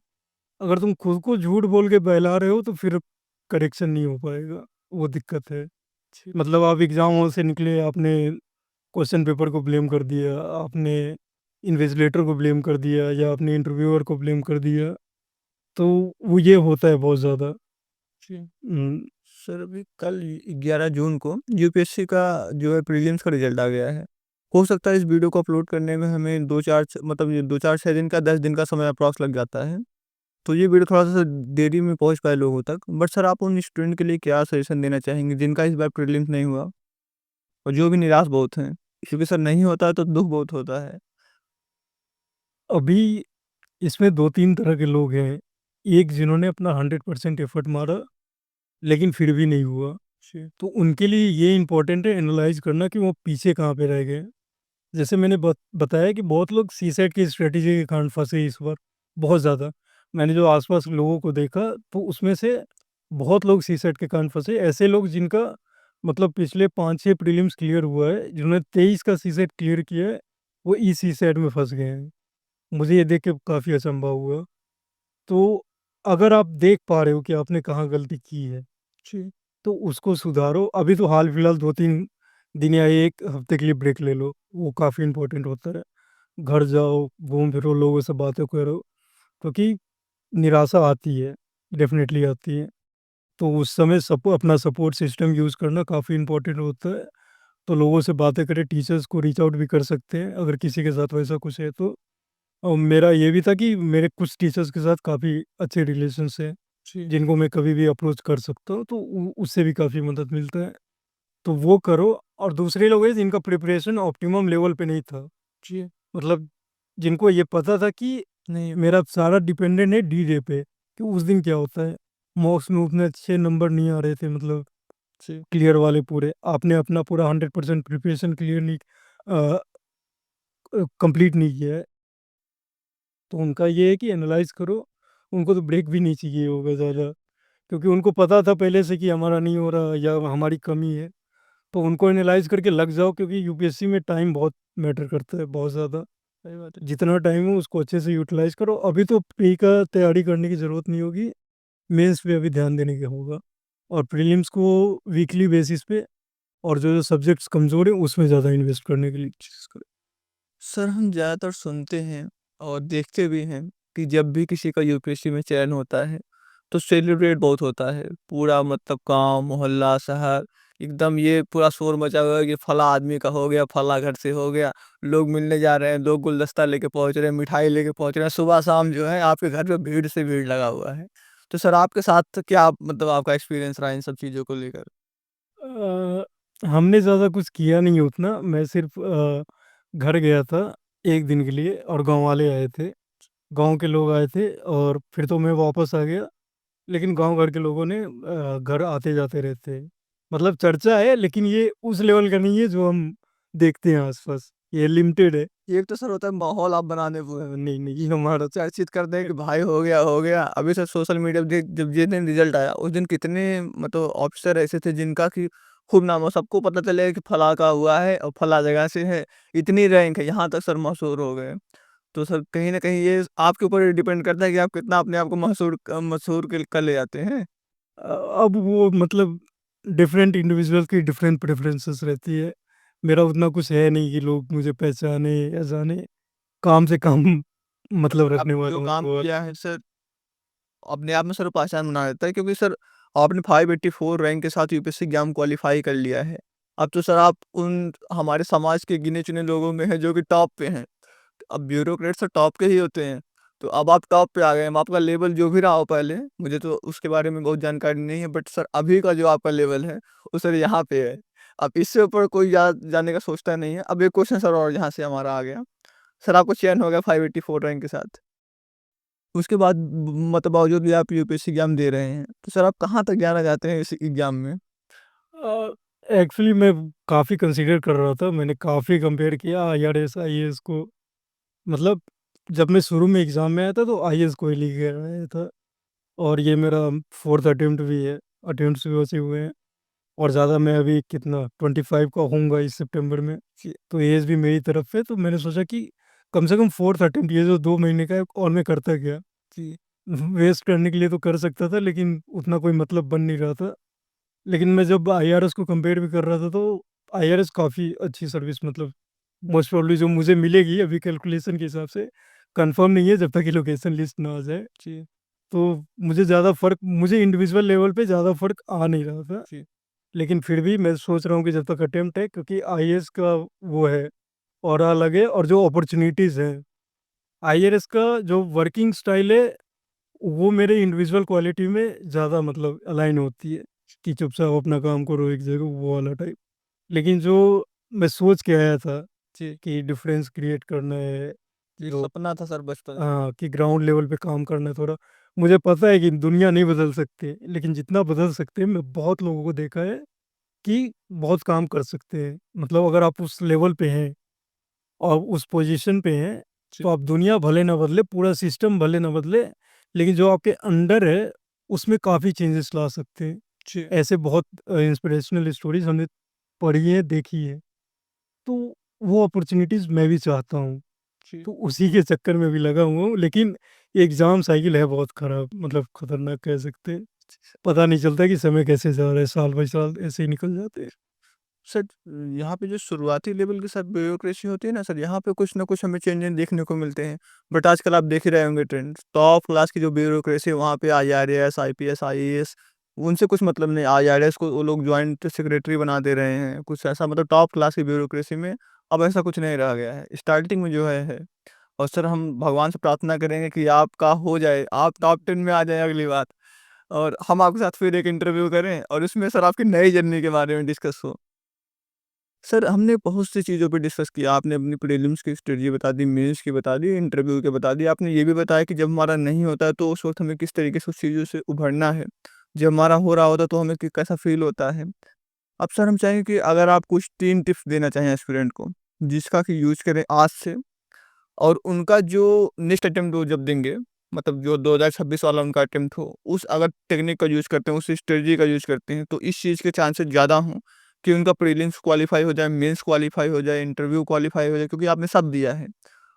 अगर तुम खुद को झूठ बोल के बहला रहे हो तो फिर करेक्शन नहीं हो पाएगा, वो दिक्कत है। जी, मतलब आप एग्ज़ाम हॉल से निकले, आपने क्वेश्चन पेपर को ब्लेम कर दिया, आपने इन्विजिलेटर को ब्लेम कर दिया या आपने इंटरव्यूअर को ब्लेम कर दिया, तो वो ये होता है बहुत ज़्यादा। जी। हुँ, सर अभी कल 11 जून को यूपीएससी का जो है प्रीलिम्स का रिजल्ट आ गया है। हो सकता है इस वीडियो को अपलोड करने में हमें 2-4 मतलब ये 2-4-6 दिन का 10 दिन का समय अप्रॉक्स लग जाता है। तो ये वीडियो थोड़ा-सा देरी में पहुँच पाए लोगों तक। बट सर आप उन स्टूडेंट के लिए क्या सजेशन देना चाहेंगे जिनका इस बार प्रीलिम्स नहीं हुआ और जो भी निराश बहुत हैं? क्योंकि सर नहीं होता है तो दुःख बहुत होता है। अभी इसमें 2-3 तरह के लोग हैं। एक जिन्होंने अपना 100% एफर्ट मारा, लेकिन फिर भी नहीं हुआ। जी, तो उनके लिए ये इम्पोर्टेंट है एनालाइज़ करना कि वो पीछे कहाँ पे रह गए। जैसे मैंने बताया कि बहुत लोग सीसैट की स्ट्रैटेजी के कारण फँसे इस बार, बहुत ज़्यादा। मैंने जो आस-पास लोगों को देखा, तो उसमें से बहुत लोग सीसैट के कारण फँसे। ऐसे लोग जिनका मतलब पिछले 5-6 प्रीलिम्स क्लियर हुआ है, जिन्होंने 23 का सीसैट क्लियर किया है, वो ई सीसैट में फँस गए हैं। मुझे ये देख के काफ़ी अचंभा हुआ। तो अगर आप देख पा रहे हो कि आपने कहाँ गलती की है, जी, तो उसको सुधारो। अभी तो हाल-फिलहाल 2-3 दिन या 1 हफ्ते के लिए ब्रेक ले लो, वो काफ़ी इम्पोर्टेंट होता है। घर जाओ, घूम-फिरो, लोगों से बातें करो, क्योंकि निराशा आती है, डेफ़िनेटली आती है। तो उस समय अपना सपोर्ट सिस्टम यूज़ करना काफ़ी इम्पोर्टेंट होता है। तो लोगों से बातें करें, टीचर्स को रीच आउट भी कर सकते हैं, अगर किसी के साथ वैसा कुछ है तो। और मेरा ये भी था कि मेरे कुछ टीचर्स के साथ काफ़ी अच्छे रिलेशन्स हैं, जी, जिनको मैं कभी भी अप्रोच कर सकता हूँ, तो उ उससे भी काफ़ी मदद मिलता है। तो वो करो। और दूसरे लोग हैं जिनका प्रिपरेशन ऑप्टिमम लेवल पे नहीं था। जी, मतलब जिनको ये पता था कि नहीं, मेरा सारा डिपेंडेंट है डी-डे पे, कि उस दिन क्या होता है। मॉक्स में उतने अच्छे नंबर नहीं आ रहे थे, मतलब जी, क्लियर वाले पूरे। आपने अपना पूरा 100% प्रिपरेशन क्लियर नहीं कंप्लीट नहीं किया है। तो उनका ये है कि एनालाइज़ करो, उनको तो ब्रेक भी नहीं चाहिए होगा ज़्यादा, क्योंकि उनको पता था पहले से कि हमारा नहीं हो रहा या हमारी कमी है। तो उनको एनालाइज़ करके लग जाओ, क्योंकि यूपीएससी में टाइम बहुत मैटर करता है, बहुत ज़्यादा। सही बात है। जितना टाइम हो उसको अच्छे से यूटिलाइज़ करो। अभी तो प्री का तैयारी करने की ज़रूरत नहीं होगी, मेंस पे अभी ध्यान देने का होगा। और प्रीलिम्स को वीकली बेसिस पे, और जो-जो सब्जेक्ट्स कमज़ोर हैं उसमें ज़्यादा इन्वेस्ट करने के लिए कोशिश करें। सर हम ज़्यादातर सुनते हैं और देखते भी हैं कि जब भी किसी का यूपीएससी में चयन होता है तो सेलिब्रेट बहुत होता है। पूरा मतलब गाँव, मोहल्ला, शहर एकदम ये पूरा शोर मचा हुआ है कि फला आदमी का हो गया, फला घर से हो गया। लोग मिलने जा रहे हैं, लोग गुलदस्ता लेके पहुँच रहे हैं, मिठाई लेके पहुँच रहे हैं। सुबह-शाम जो है आपके घर पे भीड़ से भीड़ लगा हुआ है। तो सर आपके साथ क्या मतलब आपका एक्सपीरियंस रहा इन सब चीज़ों को लेकर? हमने ज़्यादा कुछ किया नहीं उतना, मैं सिर्फ़ घर गया था 1 दिन के लिए, और गाँव वाले आए थे। गाँव के लोग आए थे और फिर तो मैं वापस आ गया। लेकिन गाँव भर के लोगों ने घर आते-जाते रहते हैं। मतलब चर्चा है, लेकिन ये उस लेवल का नहीं है जो हम देखते हैं आस-पास, ये लिमिटेड है। एक तो सर होता है माहौल आप बनाने वो नहीं, नहीं, ये हमारा चर्चित कर दें कि भाई हो गया। अभी सर सोशल मीडिया पे जब जिस दिन रिज़ल्ट आया, उस दिन कितने मतलब ऑफ़िसर ऐसे थे जिनका कि खूब नाम हो, सबको पता चले कि फलाँ का हुआ है और फलाँ जगह से है, इतनी रैंक है, यहाँ तक सर मशहूर हो गए। तो सर कहीं न कहीं ये आपके ऊपर डिपेंड करता है कि आप कितना अपने आप को मशहूर कर ले जाते हैं। अब वो मतलब डिफरेंट इंडिविजुअल की डिफरेंट प्रेफ़रेंसेस रहती है। मेरा उतना कुछ है नहीं कि लोग मुझे पहचाने या जाने। काम से काम मतलब आप रखने जो वाला हूँ काम तो। किया है सर, अपने आप में सर पहचान बना देता है क्योंकि सर आपने 584 रैंक के साथ यूपीएससी एग्ज़ाम क्वालीफाई कर लिया है। अब तो सर आप उन हमारे समाज के गिने-चुने लोगों में हैं जो कि टॉप पे हैं। अब ब्यूरोक्रेट्स तो टॉप के ही होते हैं। तो अब आप टॉप पे आ गए हैं, अब आपका लेवल जो भी रहा हो पहले, मुझे तो उसके बारे में बहुत जानकारी नहीं है बट सर अभी का जो आपका लेवल है, वो सर यहाँ पे है। अब इससे ऊपर कोई जाने का सोचता नहीं है। अब एक क्वेश्चन सर और यहाँ से हमारा आ गया। सर आपको चयन हो गया 584 रैंक के साथ। उसके बाद मतलब बावजूद भी आप यूपीएससी एग्ज़ाम दे रहे हैं। तो सर आप कहाँ तक जाना चाहते हैं इस एग्ज़ाम में? एक्चुअली मैं काफ़ी कंसीडर कर रहा था, मैंने काफ़ी कंपेयर किया आईआरएस, आईएएस को। मतलब जब मैं शुरू में एग्ज़ाम में आया था तो आईएएस को ही लेके आया था, और ये मेरा 4th अटेम्प्ट भी है, अटेम्प्ट्स भी बचे हुए हैं। और ज़्यादा मैं अभी कितना 25 का होऊँगा इस सितंबर में, तो एज भी मेरी तरफ है, तो मैंने सोचा कि कम से कम 4th अटेम्प्ट, ये जो 2 महीने का है, और मैं करता क्या? जी, वेस्ट करने के लिए तो कर सकता था, लेकिन उतना कोई मतलब बन नहीं रहा था। लेकिन मैं जब आईआरएस को कंपेयर भी कर रहा था, तो आईआरएस काफ़ी अच्छी सर्विस, मतलब मोस्ट प्रोबेबली जो मुझे मिलेगी अभी कैलकुलेशन के हिसाब से, कंफर्म नहीं है जब तक कि लोकेशन लिस्ट ना आ जाए। जी, तो मुझे इंडिविजुअल लेवल पे ज़्यादा फ़र्क आ नहीं रहा था। जी, लेकिन फिर भी मैं सोच रहा हूँ कि जब तक अटेम्प्ट है, क्योंकि आईएएस का वो है, ऑरा अलग है, और जो अपॉर्च्युनिटीज़ हैं, आईआरएस का जो वर्किंग स्टाइल है, वो मेरे इंडिविजुअल क्वालिटी में ज़्यादा मतलब अलाइन होती है, कि चुपचाप अपना काम करो एक जगह, वो वाला टाइप। लेकिन जो मैं सोच के आया था जी, कि डिफरेंस क्रिएट करना है, जी, जो सपना था सर बचपन से। हाँ, कि ग्राउंड लेवल पे काम करना है थोड़ा। मुझे पता है कि दुनिया नहीं बदल सकते, लेकिन जितना बदल सकते हैं, मैं बहुत लोगों को देखा है कि बहुत काम कर सकते हैं। मतलब अगर आप उस लेवल पे हैं और उस पोज़ीशन पे हैं, जी, तो आप दुनिया भले ना बदले, पूरा सिस्टम भले ना बदले, लेकिन जो आपके अंडर है, उसमें काफ़ी चेंजेस ला सकते हैं। जी, ऐसे बहुत इंस्पिरेशनल स्टोरीज़ हमने पढ़ी हैं, देखी हैं। तो वो अपॉर्च्युनिटीज़ मैं भी चाहता हूँ। जी। तो उसी के चक्कर में भी लगा हुआ हूँ, लेकिन एग्ज़ाम साइकिल है बहुत ख़राब, मतलब खतरनाक कह सकते हैं। पता नहीं चलता कि समय कैसे जा रहा है, साल बाई साल ऐसे ही निकल जाते हैं। सर, यहाँ पे जो शुरुआती लेवल की सर ब्यूरोक्रेसी होती है ना सर, यहाँ पे कुछ ना कुछ हमें चेंजेस देखने को मिलते हैं। बट आजकल आप देख ही रहे होंगे ट्रेंड, टॉप क्लास की जो ब्यूरोक्रेसी है वहाँ पे आईआरएस, आईपीएस, आईएएस, उनसे कुछ मतलब नहीं। आईआरएस को वो लोग जॉइंट सेक्रेटरी बना दे रहे हैं, कुछ ऐसा, मतलब टॉप क्लास की ब्यूरोक्रेसी में अब ऐसा कुछ नहीं रह गया है। स्टार्टिंग में जो है। और सर हम भगवान से प्रार्थना करेंगे कि आपका हो जाए, आप टॉप 10 में आ जाएँ अगली बार, और हम आपके साथ फिर एक इंटरव्यू करें और उसमें सर आपकी नई जर्नी के बारे में डिस्कस हो। सर, हमने बहुत सी चीज़ों पे डिस्कस किया। आपने अपनी प्रीलिम्स की स्ट्रेटजी बता दी, मेंस की बता दी, इंटरव्यू की बता दी। आपने ये भी बताया कि जब हमारा नहीं होता है तो उस वक़्त हमें किस तरीके से उस चीज़ों से उभरना है। जब हमारा हो रहा होता है तो हमें कि कैसा फ़ील होता है। अब सर हम चाहेंगे कि अगर आप कुछ 3 टिप्स देना चाहें एस्पिरेंट को, जिसका कि यूज़ करें आज से, और उनका जो नेक्स्ट अटेम्प्ट वो जब देंगे, मतलब जो 2026 वाला उनका अटेम्प्ट हो, उस अगर टेक्निक का यूज़ करते हैं, उस स्ट्रेटजी का यूज़ करते हैं, तो इस चीज़ के चांसेस ज़्यादा हों कि उनका प्रीलिम्स क्वालीफाई हो जाए, मेंस क्वालीफाई हो जाए, इंटरव्यू क्वालीफाई हो जाए, क्योंकि आपने सब दिया है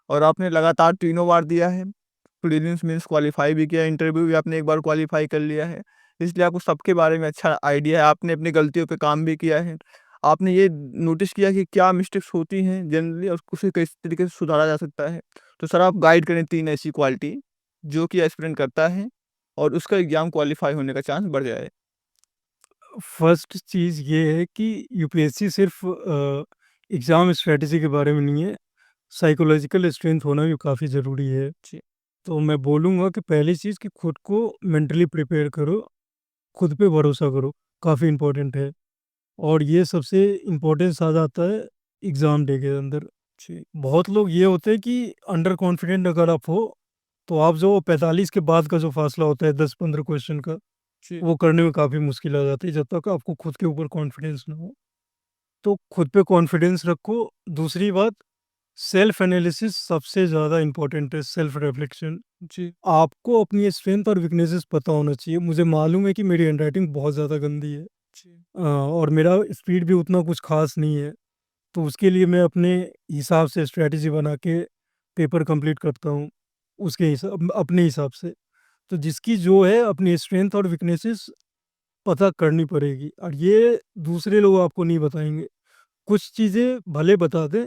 और आपने लगातार तीनों बार दिया है। प्रीलिम्स, मेंस क्वालीफाई भी किया है, इंटरव्यू भी आपने एक बार क्वालीफाई कर लिया है। इसलिए आपको सबके बारे में अच्छा आइडिया है, आपने अपनी गलतियों पे काम भी किया है। आपने ये नोटिस किया कि क्या मिस्टेक्स होती हैं जनरली और उसे किस तरीके से सुधारा जा सकता है। तो सर आप गाइड करें 3 ऐसी क्वालिटी जो कि एस्पिरेंट करता है और उसका एग्ज़ाम क्वालीफाई होने का चांस बढ़ जाए। फर्स्ट चीज़ ये है कि यूपीएससी सिर्फ़ एग्ज़ाम स्ट्रैटेजी के बारे में नहीं है, साइकोलॉजिकल स्ट्रेंथ होना भी काफ़ी ज़रूरी है। जी। तो मैं बोलूँगा कि पहली चीज़ कि खुद को मेंटली प्रिपेयर करो, खुद पे भरोसा करो, काफ़ी इम्पोर्टेंट है। और ये सबसे इम्पोर्टेंस आ जाता है एग्ज़ाम डे के अंदर। जी। बहुत लोग ये होते हैं कि अंडर कॉन्फिडेंट अगर आप हो, तो आप जो 45 के बाद का जो फ़ासला होता है 10-15 क्वेश्चन का, जी। वो करने में काफ़ी मुश्किल आ जाती है, जब तक आपको खुद के ऊपर कॉन्फिडेंस ना हो। तो खुद पे कॉन्फिडेंस रखो। दूसरी बात, सेल्फ एनालिसिस सबसे ज़्यादा इम्पोर्टेंट है, सेल्फ रिफ्लेक्शन। जी। आपको अपनी स्ट्रेंथ और वीकनेसेस पता होना चाहिए। मुझे मालूम है कि मेरी हैंडराइटिंग बहुत ज़्यादा गंदी है, जी। और मेरा स्पीड भी उतना कुछ ख़ास नहीं है। तो उसके लिए मैं अपने हिसाब से स्ट्रैटेजी बना के पेपर कंप्लीट करता हूँ, उसके हिसाब अपने हिसाब से। तो जिसकी जो है अपनी स्ट्रेंथ और वीकनेसेस पता करनी पड़ेगी, और ये दूसरे लोग आपको नहीं बताएँगे। कुछ चीज़ें भले बता दें,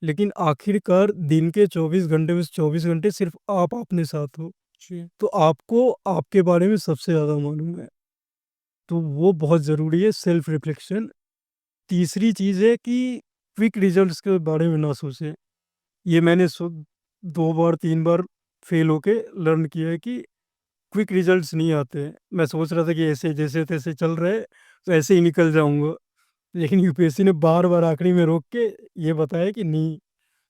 लेकिन आखिरकार दिन के 24 घंटे में से 24 घंटे सिर्फ़ आप अपने साथ हो। जी। तो आपको आपके बारे में सबसे ज़्यादा मालूम है। तो वो बहुत ज़रूरी है, सेल्फ रिफ्लेक्शन। तीसरी चीज़ है कि क्विक रिज़ल्ट्स के बारे में ना सोचें। ये मैंने 2 बार 3 बार फेल होके लर्न किया है कि क्विक रिज़ल्ट्स नहीं आते हैं। मैं सोच रहा था कि ऐसे जैसे-तैसे चल रहा है, तो ऐसे ही निकल जाऊँगा। लेकिन यूपीएससी ने बार-बार आखिरी में रोक के ये बताया कि नहीं,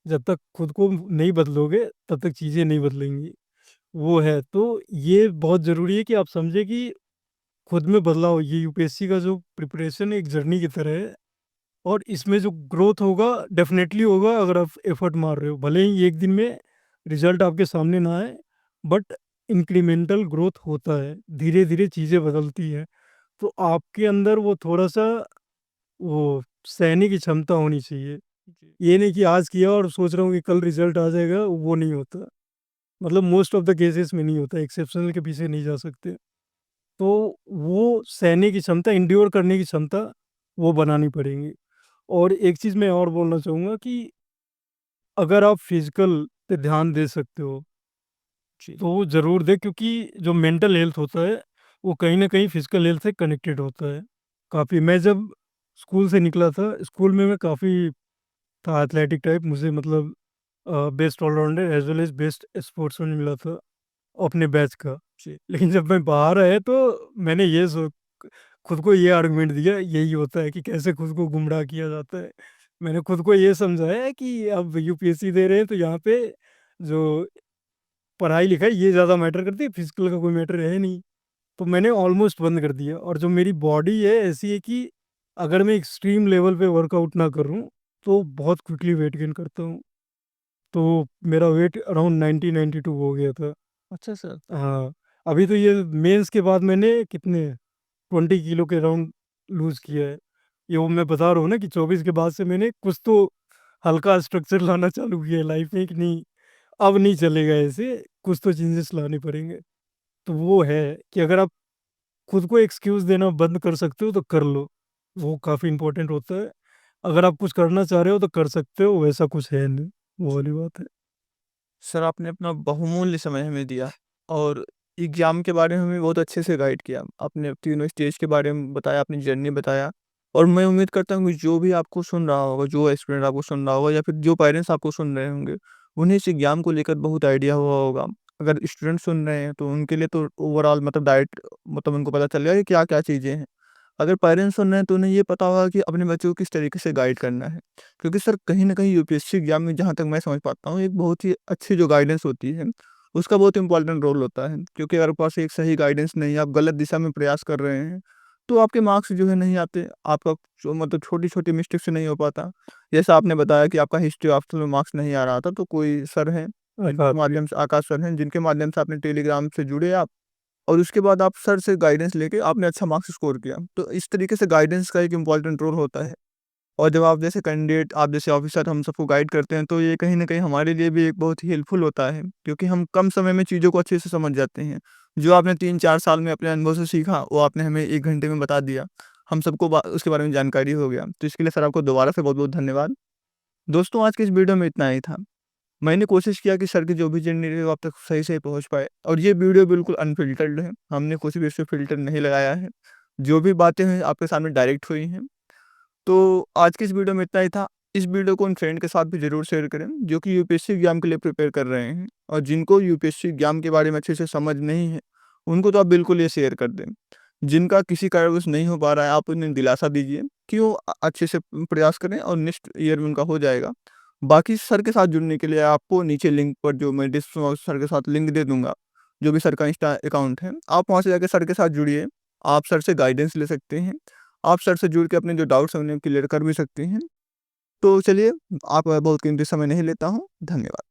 जब तक खुद को नहीं बदलोगे, तब तक चीज़ें नहीं बदलेंगी। वो है, तो ये बहुत ज़रूरी है कि आप समझें कि खुद में बदलाव, ये यूपीएससी का जो प्रिपरेशन है एक जर्नी की तरह है, और इसमें जो ग्रोथ होगा डेफ़िनेटली होगा अगर आप एफ़र्ट मार रहे हो। भले ही एक दिन में रिज़ल्ट आपके सामने ना आए, बट इंक्रीमेंटल ग्रोथ होता है, धीरे-धीरे चीज़ें बदलती हैं। तो आपके अंदर वो थोड़ा-सा वो सहने की क्षमता होनी चाहिए। जी। ये नहीं कि आज किया और सोच रहा हूँ कि कल रिज़ल्ट आ जाएगा, वो नहीं होता। मतलब मोस्ट ऑफ द केसेस में नहीं होता, एक्सेप्शनल के पीछे नहीं जा सकते। तो वो सहने की क्षमता, एंड्योर करने की क्षमता, वो बनानी पड़ेगी। और एक चीज़ मैं और बोलना चाहूँगा कि अगर आप फिज़िकल पे ध्यान दे सकते हो, जी। तो वो ज़रूर दें, क्योंकि जो मेंटल हेल्थ होता है, वो कहीं न कहीं फिज़िकल हेल्थ से कनेक्टेड होता है। काफ़ी मैं जब स्कूल से निकला था, स्कूल में मैं काफ़ी था एथलेटिक टाइप, मुझे मतलब best all rounder as well as best sportsman मिला था अपने बैच का। जी। लेकिन जब मैं बाहर आया तो मैंने ये खुद को ये आर्गुमेंट दिया, यही होता है कि कैसे खुद को गुमराह किया जाता है। मैंने खुद को ये समझाया कि अब यूपीएससी दे रहे हैं, तो यहाँ पे जो पढ़ाई-लिखाई ये ज़्यादा मैटर करती है, फिज़िकल का कोई मैटर है नहीं। तो मैंने ऑलमोस्ट बंद कर दिया, और जो मेरी बॉडी है ऐसी है कि अगर मैं एक्सट्रीम लेवल पे वर्कआउट ना करूँ, तो बहुत क्विकली वेट गेन करता हूँ। तो मेरा वेट अराउंड 90-92 हो गया था। अच्छा सर। हाँ, अभी तो ये मेंस के बाद मैंने कितने 20 किलो के अराउंड लूज़ किया है। ये वो मैं बता रहा हूँ ना कि 24 के बाद से मैंने कुछ तो हल्का स्ट्रक्चर लाना चालू किया है लाइफ में, कि नहीं अब नहीं चलेगा ऐसे, कुछ तो चेंजेस लाने पड़ेंगे। तो वो है कि अगर आप खुद को एक्सक्यूज़ देना बंद कर सकते हो तो कर लो, वो काफ़ी इम्पोर्टेंट होता है। अगर आप कुछ करना चाह रहे हो तो कर सकते हो, वैसा कुछ है नहीं, वो वाली बात है। सर आपने अपना बहुमूल्य समय हमें दिया और एग्ज़ाम के बारे में हमें बहुत अच्छे से गाइड किया। आपने तीनों स्टेज के बारे में बताया, अपनी जर्नी बताया और मैं उम्मीद करता हूँ कि जो भी आपको सुन रहा होगा, जो स्टूडेंट आपको सुन रहा होगा या फिर जो पेरेंट्स आपको सुन रहे होंगे, उन्हें इस एग्ज़ाम को लेकर बहुत आइडिया हुआ होगा। अगर स्टूडेंट सुन रहे हैं तो उनके लिए तो ओवरऑल मतलब डायरेक्ट मतलब उनको पता चल गया कि क्या-क्या चीज़ें हैं। अगर पेरेंट्स सुन रहे हैं तो उन्हें ये पता होगा कि अपने बच्चों को किस तरीके से गाइड करना है। क्योंकि सर कहीं न कहीं यूपीएससी एग्ज़ाम में जहाँ तक मैं समझ पाता हूँ, एक बहुत ही अच्छी जो गाइडेंस होती है, उसका बहुत इम्पोर्टेंट रोल होता है। क्योंकि अगर पास एक सही गाइडेंस नहीं है, आप गलत दिशा में प्रयास कर रहे हैं, तो आपके मार्क्स जो है नहीं आते। आपका जो मतलब छोटी-छोटी मिस्टेक से नहीं हो पाता। जैसा आपने बताया कि आपका हिस्ट्री ऑप्शनल में मार्क्स नहीं आ रहा था, तो कोई सर हैं, जिनके आकाश जी। माध्यम से आकाश सर हैं, जिनके माध्यम से आपने टेलीग्राम से जुड़े आप और उसके बाद आप सर से गाइडेंस लेके आपने अच्छा मार्क्स स्कोर किया। तो इस तरीके से गाइडेंस का एक इम्पोर्टेंट रोल होता है। और जब आप जैसे कैंडिडेट, आप जैसे ऑफिसर हम सबको गाइड करते हैं, तो ये कहीं न कहीं हमारे लिए भी एक बहुत ही हेल्पफुल होता है, क्योंकि हम कम समय में चीज़ों को अच्छे से समझ जाते हैं। जो आपने 3-4 साल में अपने अनुभव से सीखा, वो आपने हमें 1 घंटे में बता दिया। हम सबको बा उसके बारे में जानकारी हो गया। तो इसके लिए सर आपको दोबारा से बहुत-बहुत धन्यवाद। दोस्तों, आज की इस वीडियो में इतना ही था। मैंने कोशिश किया कि सर की जो भी जर्नी रही वो आप तक सही से पहुँच पाए और ये वीडियो बिल्कुल अनफ़िल्टर्ड है। हमने कुछ भी इसमें फ़िल्टर नहीं लगाया है। जो भी बातें हैं आपके सामने डायरेक्ट हुई हैं। तो आज की इस वीडियो में इतना ही था। इस वीडियो को उन फ्रेंड के साथ भी ज़रूर शेयर करें जो कि यूपीएससी एग्ज़ाम के लिए प्रिपेयर कर रहे हैं और जिनको यूपीएससी एग्ज़ाम के बारे में अच्छे से समझ नहीं है, उनको तो आप बिल्कुल ये शेयर कर दें। जिनका किसी कारणवश नहीं हो पा रहा है, आप उन्हें दिलासा दीजिए कि वो अच्छे से प्रयास करें और नेक्स्ट ईयर में उनका हो जाएगा। बाकी सर के साथ जुड़ने के लिए आपको नीचे लिंक पर जो मैं डिस्क्रिप्शन बॉक्स सर के साथ लिंक दे दूँगा, जो भी सर का इंस्टा अकाउंट है, आप वहाँ से जाके सर के साथ जुड़िए। आप सर से गाइडेंस ले सकते हैं। आप सर से जुड़ के अपने जो डाउट्स हैं उन्हें क्लियर कर भी सकते हैं। तो चलिए, आपका बहुत कीमती समय नहीं लेता हूँ। धन्यवाद।